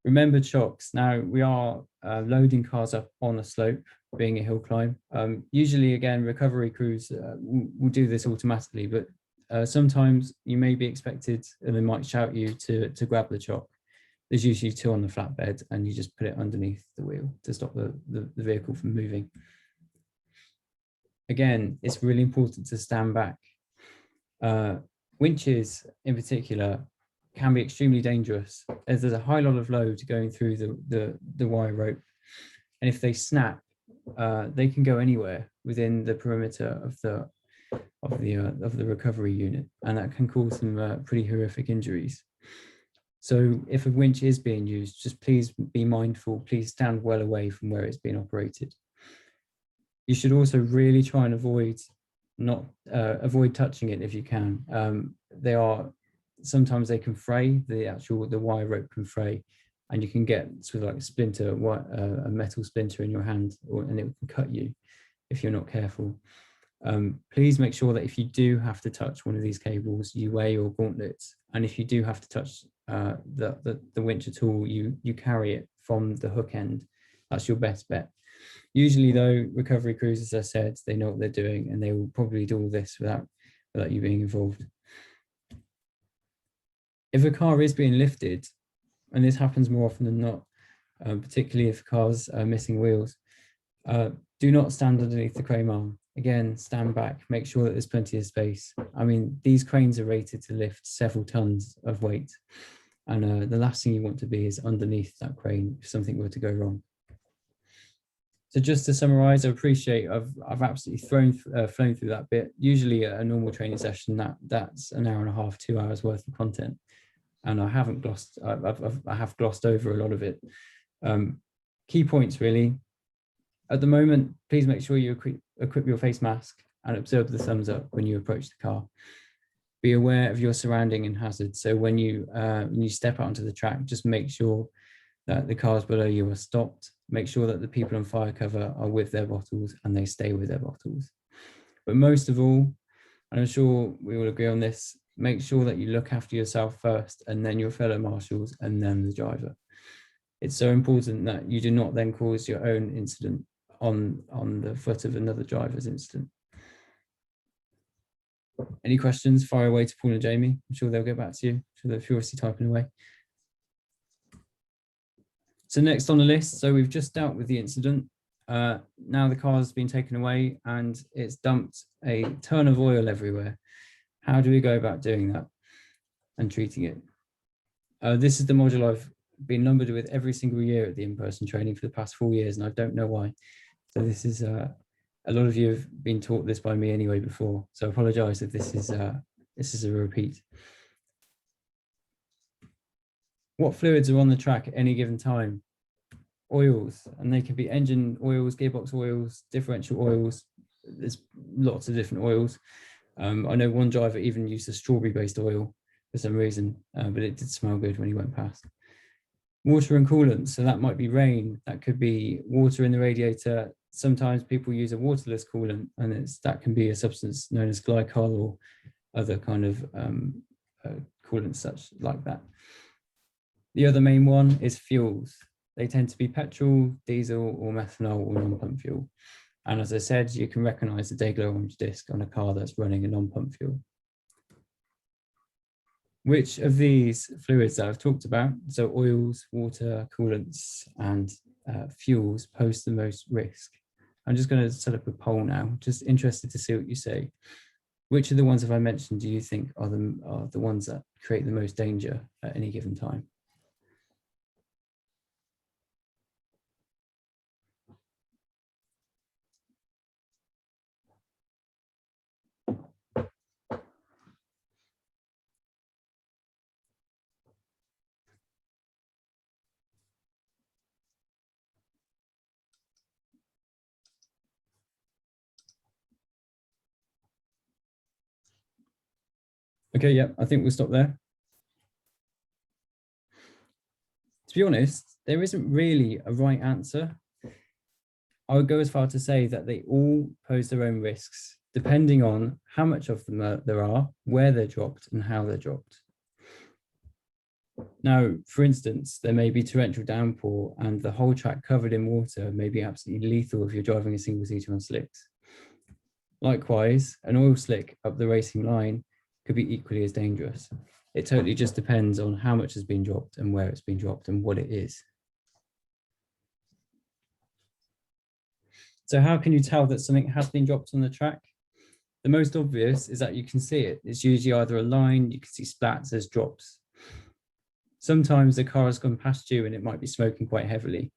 Remembered shocks. Now, we are loading cars up on a slope, being a hill climb. Usually, again, recovery crews will do this automatically, but sometimes you may be expected, and they might shout you to grab the chock. There's usually 2 on the flatbed, and you just put it underneath the wheel to stop the vehicle from moving. Again, it's really important to stand back. Winches, in particular, can be extremely dangerous as there's a high lot of load going through the wire rope, and if they snap, they can go anywhere within the perimeter of the recovery unit, and that can cause some pretty horrific injuries. So if a winch is being used, just please be mindful, please stand well away from where it's being operated. You should also really try and avoid touching it if you can. Sometimes they can fray, the wire rope can fray, and you can get sort of like a metal splinter in your hand, and it can cut you if you're not careful. Please make sure that if you do have to touch one of these cables, you wear your gauntlets, and if you do have to touch the winch at all, you carry it from the hook end. That's your best bet. Usually though, recovery crews, as I said, they know what they're doing, and they will probably do all this without you being involved. If a car is being lifted, and this happens more often than not, particularly if cars are missing wheels, do not stand underneath the crane arm. Again, stand back, make sure that there's plenty of space. I mean, these cranes are rated to lift several tons of weight, and the last thing you want to be is underneath that crane if something were to go wrong. So just to summarize, I appreciate I've absolutely flown through that bit. Usually a normal training session, that's an hour and a half, 2 hours worth of content, and I have glossed over a lot of it. Key points really. At the moment, please make sure you equip your face mask and observe the thumbs up when you approach the car. Be aware of your surrounding and hazards. So when you step out onto the track, just make sure that the cars below you are stopped. Make sure that the people on fire cover are with their bottles and they stay with their bottles. But most of all, and I'm sure we will agree on this, make sure that you look after yourself first and then your fellow marshals and then the driver. It's so important that you do not then cause your own incident on the foot of another driver's incident. Any questions? Fire away to Paul and Jamie. I'm sure they'll get back to you. I'm sure they're furiously typing away. So next on the list, so we've just dealt with the incident. Now the car has been taken away and it's dumped a ton of oil everywhere. How do we go about doing that and treating it? This is the module I've been numbered with every single year at the in-person training for the past 4 years, and I don't know why. So this is a lot of you have been taught this by me anyway before, so I apologise if this is a repeat. What fluids are on the track at any given time? Oils, and they can be engine oils, gearbox oils, differential oils. There's lots of different oils. I know one driver even used a strawberry-based oil for some reason, but it did smell good when he went past. Water and coolant, so that might be rain, that could be water in the radiator. Sometimes people use a waterless coolant, and that can be a substance known as glycol or other kind of coolants such like that. The other main one is fuels. They tend to be petrol, diesel, or methanol, or non-pump fuel. And as I said, you can recognise the day glow orange disc on a car that's running a non-pump fuel. Which of these fluids that I've talked about, so oils, water, coolants, and fuels, pose the most risk? I'm just going to set up a poll now, just interested to see what you say. Which of the ones have I mentioned do you think are the ones that create the most danger at any given time? Okay, yeah, I think we'll stop there. To be honest, there isn't really a right answer. I would go as far to say that they all pose their own risks, depending on how much of them there are, where they're dropped, and how they're dropped. Now, for instance, there may be torrential downpour and the whole track covered in water may be absolutely lethal if you're driving a single seater on slicks. Likewise, an oil slick up the racing line could be equally as dangerous. It totally just depends on how much has been dropped and where it's been dropped and what it is. So how can you tell that something has been dropped on the track? The most obvious is that you can see it. It's usually either a line, you can see splats as drops. Sometimes the car has gone past you and it might be smoking quite heavily.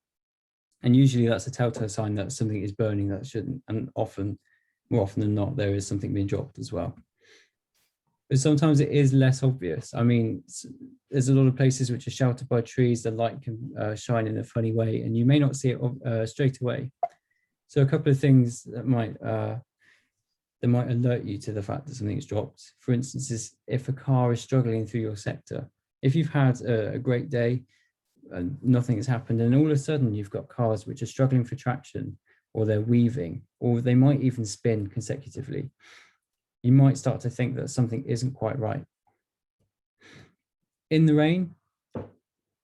And usually that's a telltale sign that something is burning that shouldn't. And more often than not, there is something being dropped as well. But sometimes it is less obvious. I mean, there's a lot of places which are sheltered by trees, the light can shine in a funny way, and you may not see it straight away. So a couple of things that might alert you to the fact that something's dropped. For instance, is if a car is struggling through your sector. If you've had a great day and nothing has happened, and all of a sudden you've got cars which are struggling for traction, or they're weaving, or they might even spin consecutively, you might start to think that something isn't quite right. In the rain,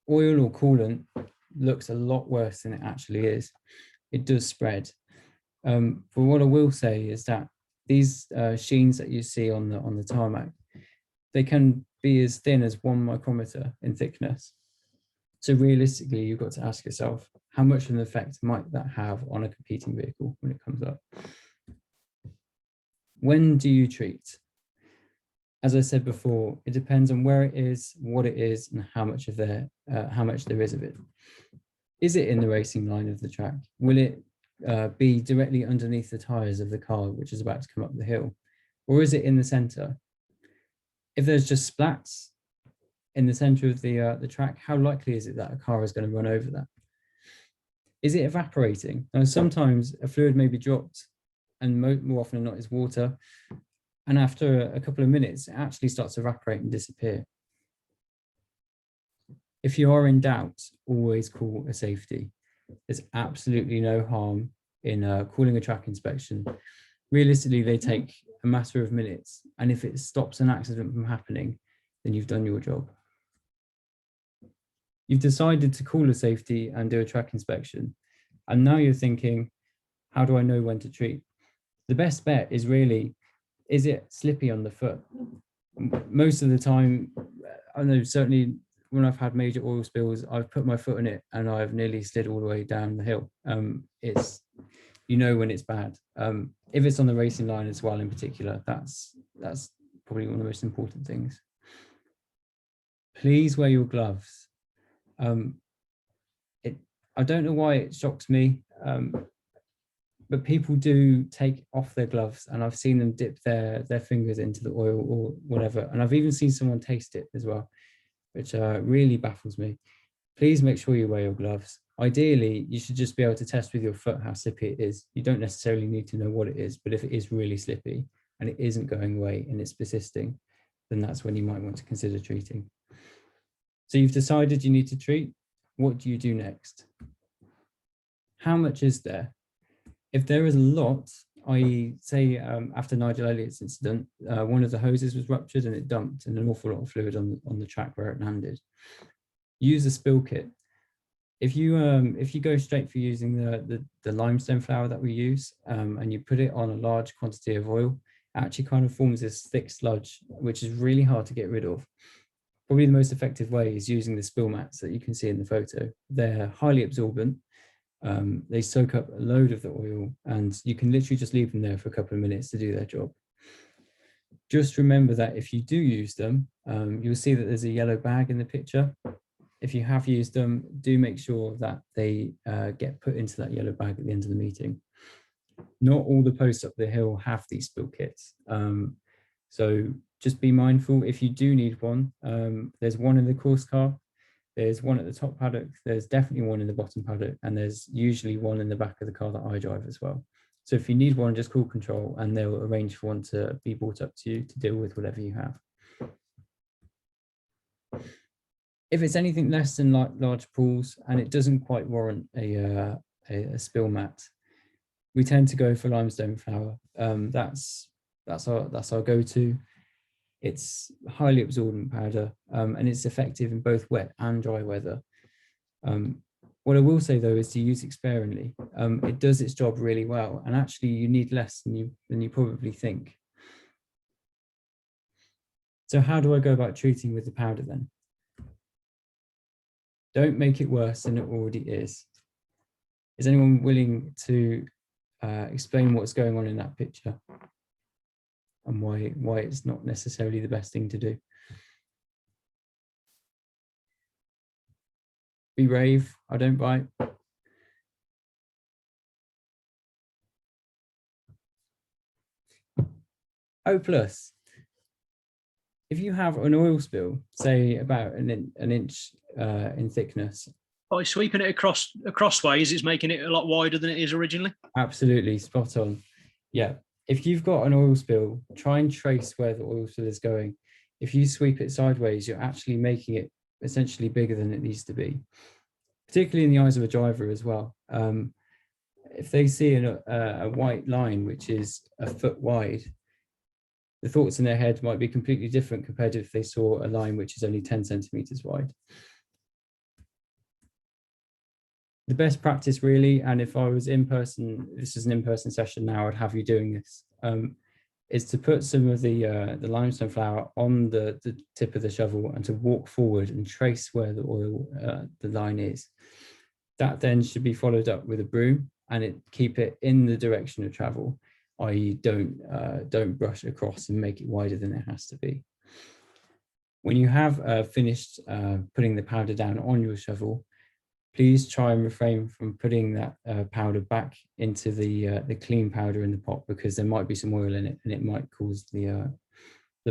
oil or coolant looks a lot worse than it actually is. It does spread. But what I will say is that these sheens that you see on the tarmac, they can be as thin as 1 micrometer in thickness. So realistically, you've got to ask yourself, how much of an effect might that have on a competing vehicle when it comes up? When do you treat? As I said before, it depends on where it is, what it is, and how much there is of it. Is it in the racing line of the track? Will it be directly underneath the tires of the car which is about to come up the hill? Or is it in the center? If there's just splats in the center of the track, how likely is it that a car is going to run over that? Is it evaporating? Now, sometimes a fluid may be dropped, and more often than not, it's water, And after a couple of minutes, it actually starts to evaporate and disappear. If you are in doubt, always call a safety. There's absolutely no harm in calling a track inspection. Realistically, they take a matter of minutes. And if it stops an accident from happening, then you've done your job. You've decided to call a safety and do a track inspection. And now you're thinking, how do I know when to treat? The best bet is really, is it slippy on the foot? Most of the time, I know certainly when I've had major oil spills, I've put my foot in it and I've nearly slid all the way down the hill. It's, you know when it's bad. If it's on the racing line as well in particular, that's probably one of the most important things. Please wear your gloves. I don't know why it shocks me, but people do take off their gloves, and I've seen them dip their fingers into the oil or whatever. And I've even seen someone taste it as well, which really baffles me. Please make sure you wear your gloves. Ideally, you should just be able to test with your foot how slippy it is. You don't necessarily need to know what it is, but if it is really slippy and it isn't going away and it's persisting, then that's when you might want to consider treating. So you've decided you need to treat. What do you do next? How much is there? If there is a lot, i.e. say after Nigel Elliott's incident, one of the hoses was ruptured and it dumped and an awful lot of fluid on the track where it landed. Use a spill kit. If you go straight for using the limestone flour that we use and you put it on a large quantity of oil, it actually kind of forms this thick sludge, which is really hard to get rid of. Probably the most effective way is using the spill mats that you can see in the photo. They're highly absorbent. They soak up a load of the oil and you can literally just leave them there for a couple of minutes to do their job. Just remember that if you do use them, you'll see that there's a yellow bag in the picture. If you have used them, do make sure that they get put into that yellow bag at the end of the meeting. Not all the posts up the hill have these spill kits. So just be mindful if you do need one. There's one in the course car. There's one at the top paddock, there's definitely one in the bottom paddock, and there's usually one in the back of the car that I drive as well. So if you need one, just call control and they'll arrange for one to be brought up to you to deal with whatever you have. If it's anything less than large pools and it doesn't quite warrant a spill mat, we tend to go for limestone flour. That's our go-to. It's highly absorbent powder and it's effective in both wet and dry weather. What I will say though is to use it sparingly. It does its job really well, and actually you need less than you probably think. So how do I go about treating with the powder then? Don't make it worse than it already is. Is anyone willing to explain what's going on in that picture? And why it's not necessarily the best thing to do. Be brave, I don't bite. O+, if you have an oil spill, say about an inch in thickness. By sweeping it crossways, it's making it a lot wider than it is originally. Absolutely, spot on. Yeah. If you've got an oil spill, try and trace where the oil spill is going. If you sweep it sideways, you're actually making it essentially bigger than it needs to be, particularly in the eyes of a driver as well. If they see a white line, which is a foot wide, the thoughts in their head might be completely different compared to if they saw a line which is only 10 centimeters wide. The best practice really, and if I was in person, this is an in-person session now, I'd have you doing this, is to put some of the limestone flour on the tip of the shovel and to walk forward and trace where the oil, the line is. That then should be followed up with a broom and keep it in the direction of travel, i.e. don't brush across and make it wider than it has to be. When you have finished putting the powder down on your shovel, please try and refrain from putting that powder back into the clean powder in the pot, because there might be some oil in it and it might cause the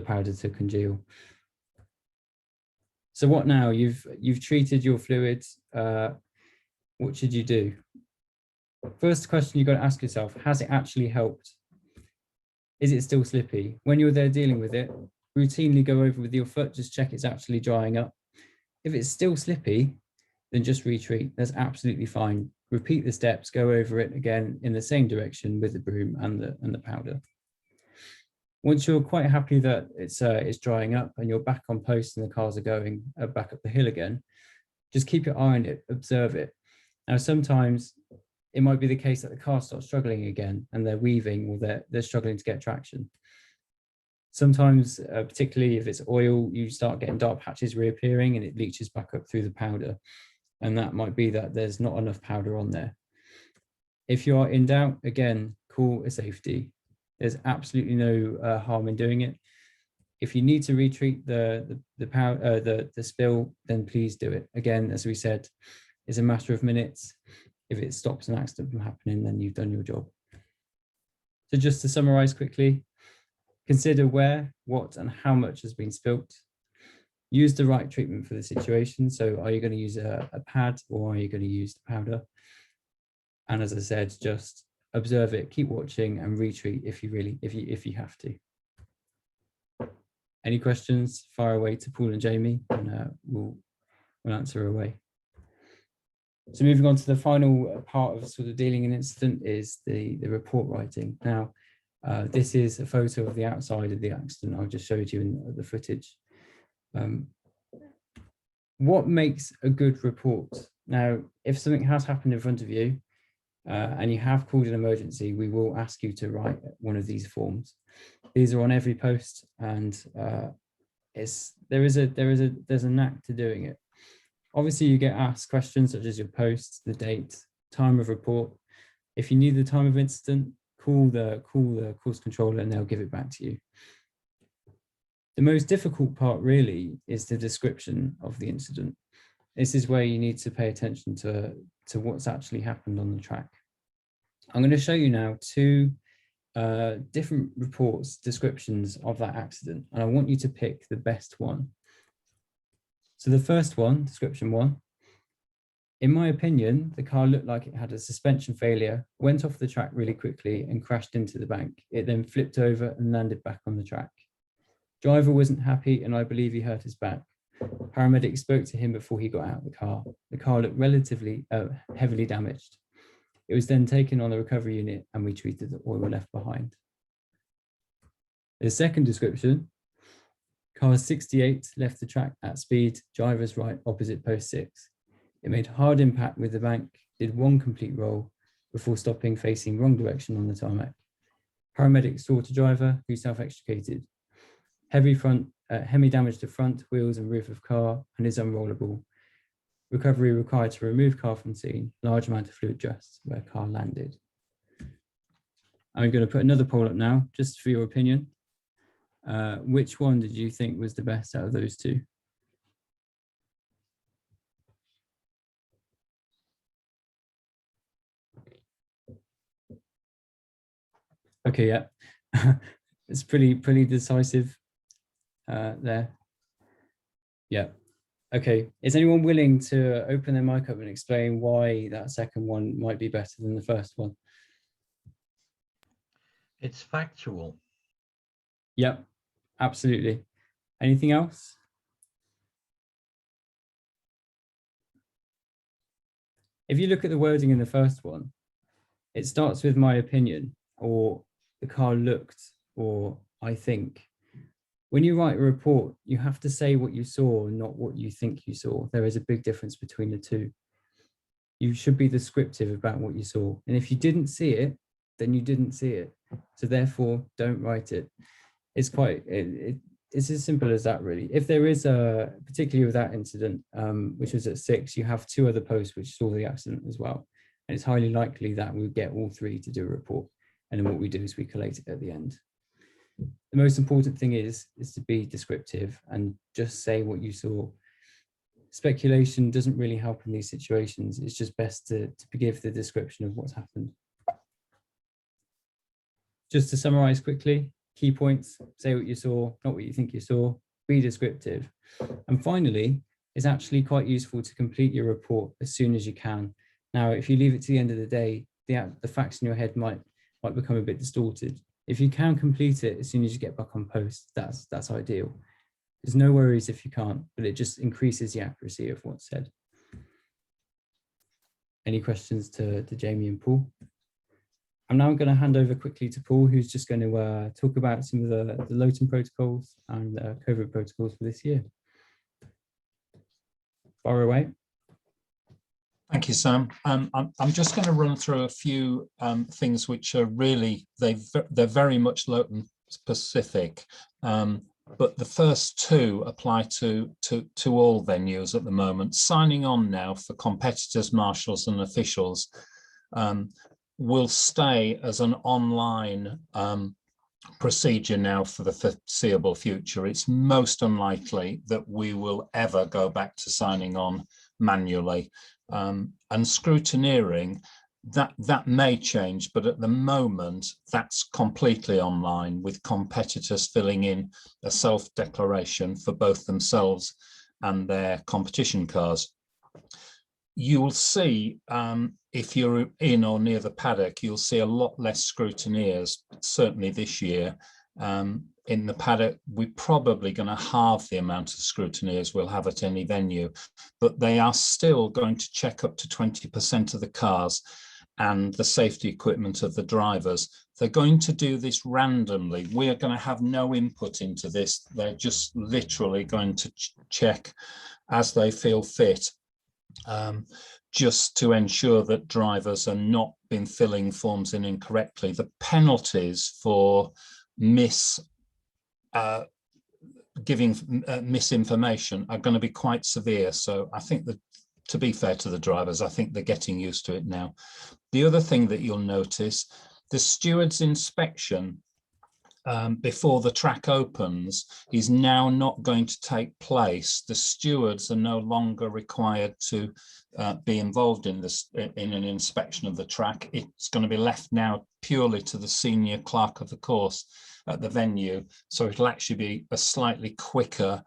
powder to congeal. So what now? You've treated your fluids. What should you do? First question you've got to ask yourself, has it actually helped? Is it still slippy? When you're there dealing with it, routinely go over with your foot, just check it's actually drying up. If it's still slippy, then just retreat. That's absolutely fine. Repeat the steps, go over it again in the same direction with the broom and the powder. Once you're quite happy that it's drying up and you're back on post and the cars are going back up the hill again, just keep your eye on it, observe it. Now, sometimes it might be the case that the car starts struggling again and they're weaving or they're struggling to get traction. Sometimes, particularly if it's oil, you start getting dark patches reappearing and it leaches back up through the powder. And that might be that there's not enough powder on there. If you are in doubt, again, call a safety. There's absolutely no harm in doing it. If you need to retreat the spill, then please do it. Again, as we said, it's a matter of minutes. If it stops an accident from happening, then you've done your job. So just to summarize quickly, consider where, what, and how much has been spilt. Use the right treatment for the situation. So are you going to use a pad or are you going to use the powder? And as I said, just observe it, keep watching and retreat if you have to. Any questions, fire away to Paul and Jamie and we'll answer away. So moving on to the final part of sort of dealing an incident is the report writing. Now, this is a photo of the outside of the accident I just showed you in the footage. What makes a good report? Now, if something has happened in front of you and you have called an emergency, we will ask you to write one of these forms. These are on every post, and there's a knack to doing it. Obviously, you get asked questions such as your post, the date, time of report. If you need the time of incident, call the course controller and they'll give it back to you. The most difficult part really is the description of the incident. This is where you need to pay attention to what's actually happened on the track. I'm going to show you now two different reports, descriptions of that accident, and I want you to pick the best one. So the first one, description one, in my opinion, the car looked like it had a suspension failure, went off the track really quickly and crashed into the bank. It then flipped over and landed back on the track. Driver wasn't happy and I believe he hurt his back. Paramedics spoke to him before he got out of the car. The car looked relatively heavily damaged. It was then taken on the recovery unit and we treated the oil left behind. The second description, car 68 left the track at speed, driver's right opposite post 6. It made hard impact with the bank, did one complete roll before stopping facing wrong direction on the tarmac. Paramedics saw the driver who self-extricated. Heavy damage to front, wheels and roof of car and is unrollable. Recovery required to remove car from scene. Large amount of fluid just where car landed. I'm going to put another poll up now, just for your opinion. Which one did you think was the best out of those two? Okay, yeah, it's pretty decisive there. Yeah. Okay, is anyone willing to open their mic up and explain why that second one might be better than the first one? It's factual. Yep, absolutely. Anything else? If you look at the wording in the first one, it starts with my opinion, or the car looked, or I think. When you write a report, you have to say what you saw, not what you think you saw. There is a big difference between the two. You should be descriptive about what you saw. And if you didn't see it, then you didn't see it. So therefore, don't write it. It's quite, it's as simple as that, really. If there is a, particularly with that incident, which was at 6, you have 2 other posts which saw the accident as well. And it's highly likely that we'll get all 3 to do a report. And then what we do is we collate it at the end. The most important thing is to be descriptive and just say what you saw. Speculation doesn't really help in these situations. It's just best to give the description of what's happened. Just to summarize quickly, key points: say what you saw, not what you think you saw, be descriptive. And finally, it's actually quite useful to complete your report as soon as you can. Now, if you leave it to the end of the day, the facts in your head might become a bit distorted. If you can complete it as soon as you get back on post, that's ideal. There's no worries if you can't, but it just increases the accuracy of what's said. Any questions to Jamie and Paul? I'm now going to hand over quickly to Paul, who's just going to talk about some of the Loton protocols and COVID protocols for this year. Far away. Thank you, Sam. I'm just going to run through a few things which are really, they're very much Loton specific, but the first two apply to all venues at the moment. Signing on now for competitors, marshals and officials will stay as an online procedure now for the foreseeable future. It's most unlikely that we will ever go back to signing on manually. And scrutineering, that may change, but at the moment that's completely online, with competitors filling in a self-declaration for both themselves and their competition cars. You will see, if you're in or near the paddock, you'll see a lot less scrutineers, certainly this year. In the paddock, we're probably going to halve the amount of scrutineers we'll have at any venue, but they are still going to check up to 20% of the cars and the safety equipment of the drivers. They're going to do this randomly. We are going to have no input into this. They're just literally going to check as they feel fit, just to ensure that drivers are not been filling forms in incorrectly. The penalties for giving misinformation are going to be quite severe. So I think that, to be fair to the drivers, I think they're getting used to it now. The other thing that you'll notice, the steward's inspection before the track opens is now not going to take place. The stewards are no longer required to be involved in an inspection of the track. It's going to be left now purely to the senior clerk of the course at the venue. So it'll actually be a slightly quicker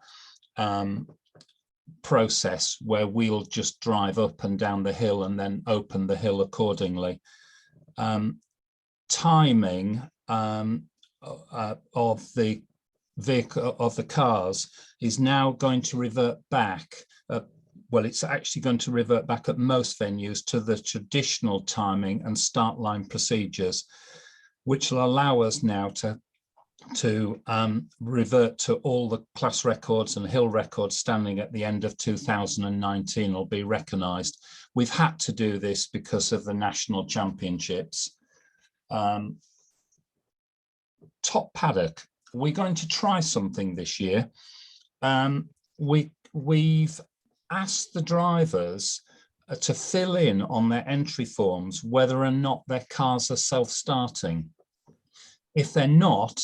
process where we'll just drive up and down the hill and then open the hill accordingly. Timing of the vehicle, of the cars, is now going to revert back. Well, it's actually going to revert back at most venues to the traditional timing and start line procedures, which will allow us now to revert to all the class records and hill records standing at the end of 2019 will be recognised. We've had to do this because of the national championships. Top paddock, we're going to try something this year. We've asked the drivers to fill in on their entry forms whether or not their cars are self-starting. If they're not,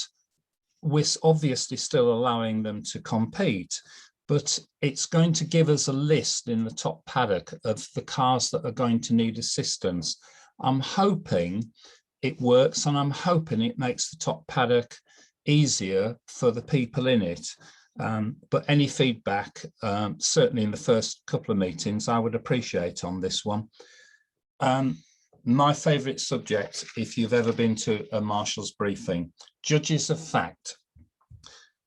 we're obviously still allowing them to compete, but it's going to give us a list in the top paddock of the cars that are going to need assistance. I'm hoping it works, and I'm hoping it makes the top paddock easier for the people in it. But any feedback, certainly in the first couple of meetings, I would appreciate on this one. My favourite subject, if you've ever been to a Marshal's briefing, judges of fact,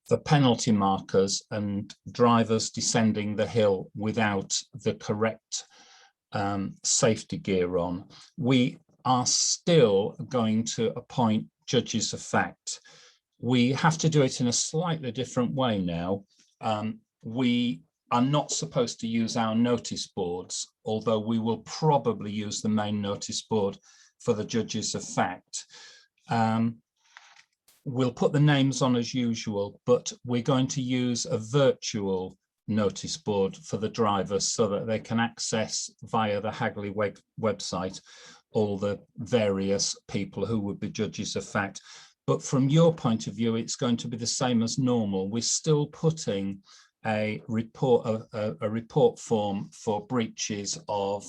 the penalty markers and drivers descending the hill without the correct safety gear on. We are still going to appoint judges of fact. We have to do it in a slightly different way now. We are not supposed to use our notice boards, although we will probably use the main notice board for the judges of fact. We'll put the names on as usual, but we're going to use a virtual notice board for the drivers so that they can access via the Hagley website all the various people who would be judges of fact. But from your point of view, it's going to be the same as normal. We're still putting a report form for breaches of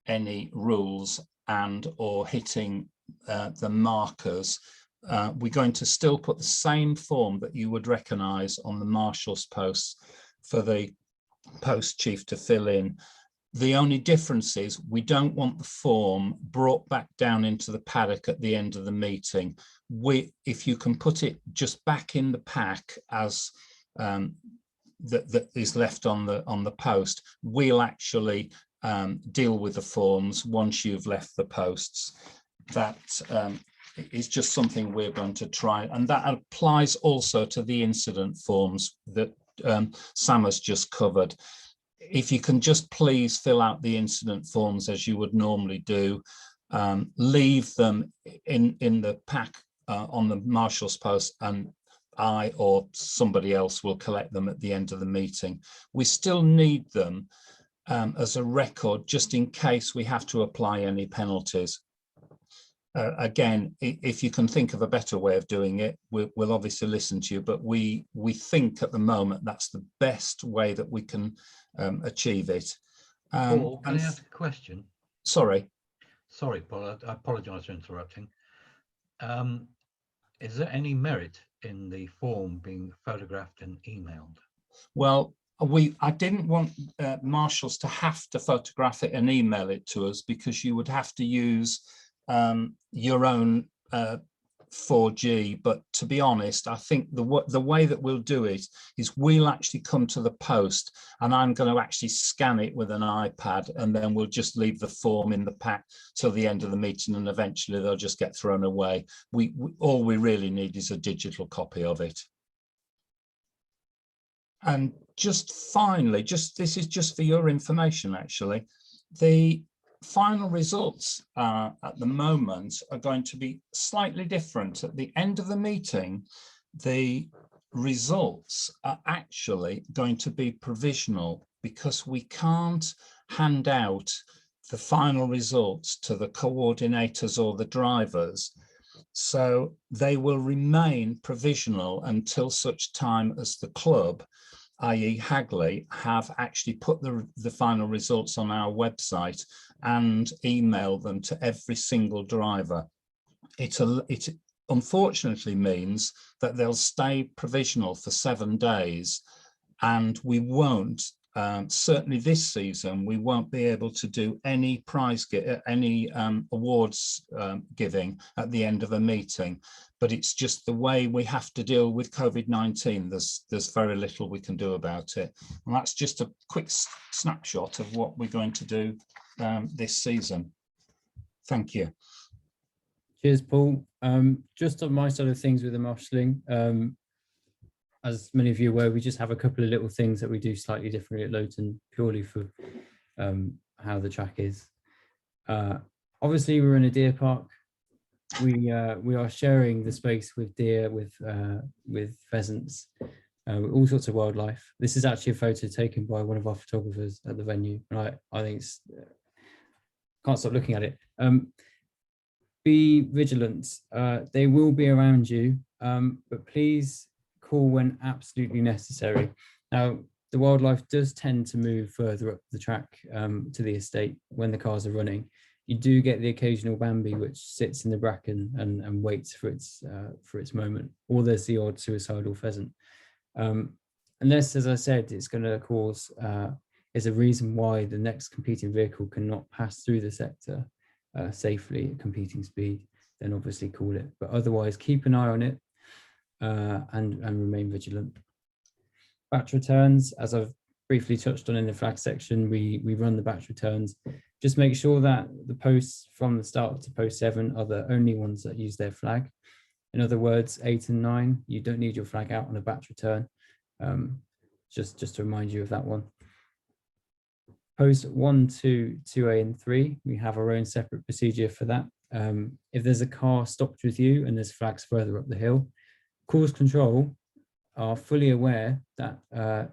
any rules and or hitting the markers. We're going to still put the same form that you would recognise on the Marshal's posts for the post chief to fill in. The only difference is we don't want the form brought back down into the paddock at the end of the meeting. If you can put it just back in the pack as that is left on the post, we'll actually deal with the forms once you've left the posts. That is just something we're going to try, and that applies also to the incident forms that Sam has just covered. If you can just please fill out the incident forms as you would normally do, leave them in the pack on the Marshal's post, and I or somebody else will collect them at the end of the meeting. We still need them as a record, just in case we have to apply any penalties. Again, if you can think of a better way of doing it, we'll obviously listen to you, but we think at the moment that's the best way that we can achieve it. Paul, can I ask a question? Sorry, Paul, I apologise for interrupting. Is there any merit in the form being photographed and emailed? well, I didn't want Marshals to have to photograph it and email it to us, because you would have to use your own 4G. But to be honest, I think the way that we'll do it is we'll actually come to the post and I'm going to actually scan it with an iPad, and then we'll just leave the form in the pack till the end of the meeting, and eventually they'll just get thrown away. All we really need is a digital copy of it. And just finally, this is just for your information, actually, the final results at the moment are going to be slightly different. At the end of the meeting, the results are actually going to be provisional, because we can't hand out the final results to the coordinators or the drivers. So they will remain provisional until such time as the club, i.e. Hagley, have actually put the final results on our website and email them to every single driver. It unfortunately means that they'll stay provisional for 7 days, and we won't, certainly this season, we won't be able to do any awards giving at the end of a meeting. But it's just the way we have to deal with COVID-19. There's very little we can do about it. And that's just a quick snapshot of what we're going to do this season. Thank you. Cheers, Paul. Just on my side of things with the marshalling, as many of you are aware, we just have a couple of little things that we do slightly differently at Loton, purely for how the track is. Obviously, we're in a deer park. We are sharing the space with deer, with pheasants, all sorts of wildlife. This is actually a photo taken by one of our photographers at the venue, and I think it's can't stop looking at it. Be vigilant. They will be around you, but please call when absolutely necessary. Now, the wildlife does tend to move further up the track to the estate when the cars are running. You do get the occasional Bambi which sits in the bracken and waits for its moment, or there's the odd suicidal pheasant. Unless, as I said, it's going to cause is a reason why the next competing vehicle cannot pass through the sector safely at competing speed, then obviously call it. But otherwise, keep an eye on it and remain vigilant. Batch returns, as I've briefly touched on in the flag section, we run the batch returns. Just make sure that the posts from the start to post 7 are the only ones that use their flag. In other words, 8 and 9, you don't need your flag out on a batch return. Just to remind you of that one. Post 1, 2, 2A and 3, we have our own separate procedure for that. If there's a car stopped with you and there's flags further up the hill, cruise control are fully aware that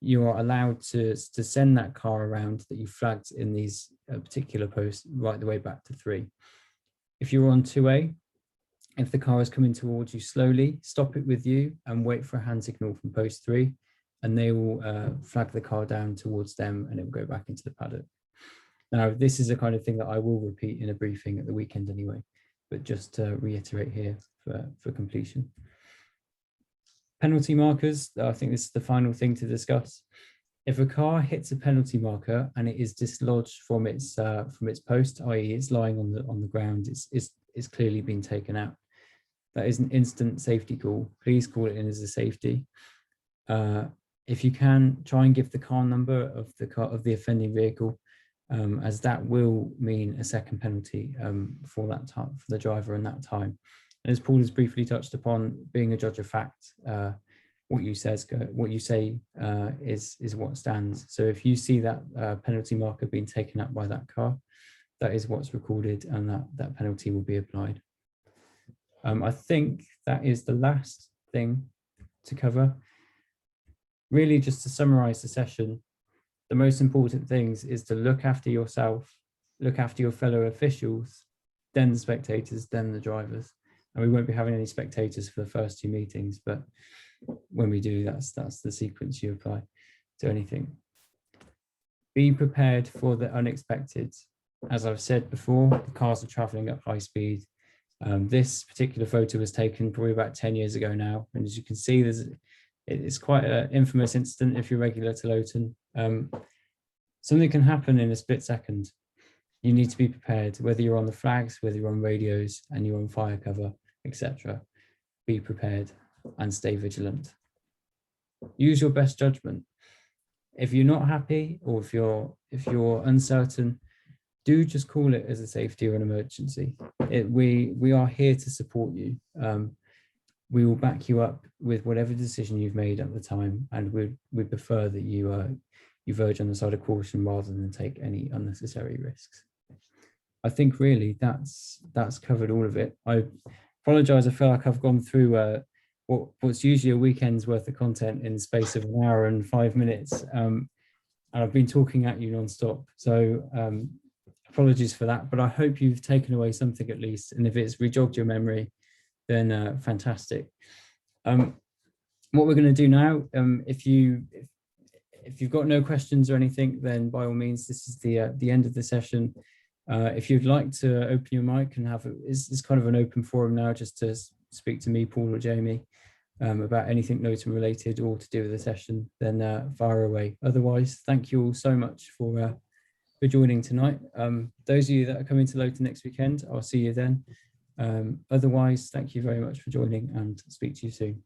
you are allowed to send that car around that you flagged in these particular posts right the way back to 3. If you're on 2A, if the car is coming towards you slowly, stop it with you and wait for a hand signal from post 3, and they will flag the car down towards them and it will go back into the paddock. Now, this is the kind of thing that I will repeat in a briefing at the weekend anyway, but just to reiterate here for completion. Penalty markers, I think this is the final thing to discuss. If a car hits a penalty marker and it is dislodged from its post, i.e., it's lying on the ground, it's clearly been taken out. That is an instant safety call. Please call it in as a safety. If you can, try and give the car number of the offending vehicle, as that will mean a second penalty for that time, for the driver in that time. And as Paul has briefly touched upon, being a judge of fact, what you say is what stands. So if you see that penalty marker being taken up by that car, that is what's recorded, and that penalty will be applied. I think that is the last thing to cover. Really, just to summarize the session, the most important things is to look after yourself, look after your fellow officials, then the spectators, then the drivers. And we won't be having any spectators for the first 2 meetings, but when we do, that's the sequence you apply to anything. Be prepared for the unexpected. As I've said before, the cars are traveling at high speed. This particular photo was taken probably about 10 years ago now. And as you can see, it's quite an infamous incident if you're regular to Loton. Something can happen in a split second. You need to be prepared, whether you're on the flags, whether you're on radios and you're on fire cover, etc. Be prepared and stay vigilant. Use your best judgment. If you're not happy, or if you're uncertain, do just call it as a safety or an emergency. We are here to support you. We will back you up with whatever decision you've made at the time, and we prefer that you verge on the side of caution rather than take any unnecessary risks. I think really that's covered all of it. I apologise. I feel like I've gone through what's usually a weekend's worth of content in the space of an hour and 5 minutes, and I've been talking at you non-stop. So apologies for that, but I hope you've taken away something at least, and if it's rejogged your memory, then fantastic. What we're going to do now, if you've got no questions or anything, then by all means, this is the end of the session. If you'd like to open your mic and it's kind of an open forum now, just to speak to me, Paul or Jamie, about anything Loton related or to do with the session, then fire away. Otherwise, thank you all so much for joining tonight. Those of you that are coming to Loton next weekend, I'll see you then. Otherwise, thank you very much for joining, and speak to you soon.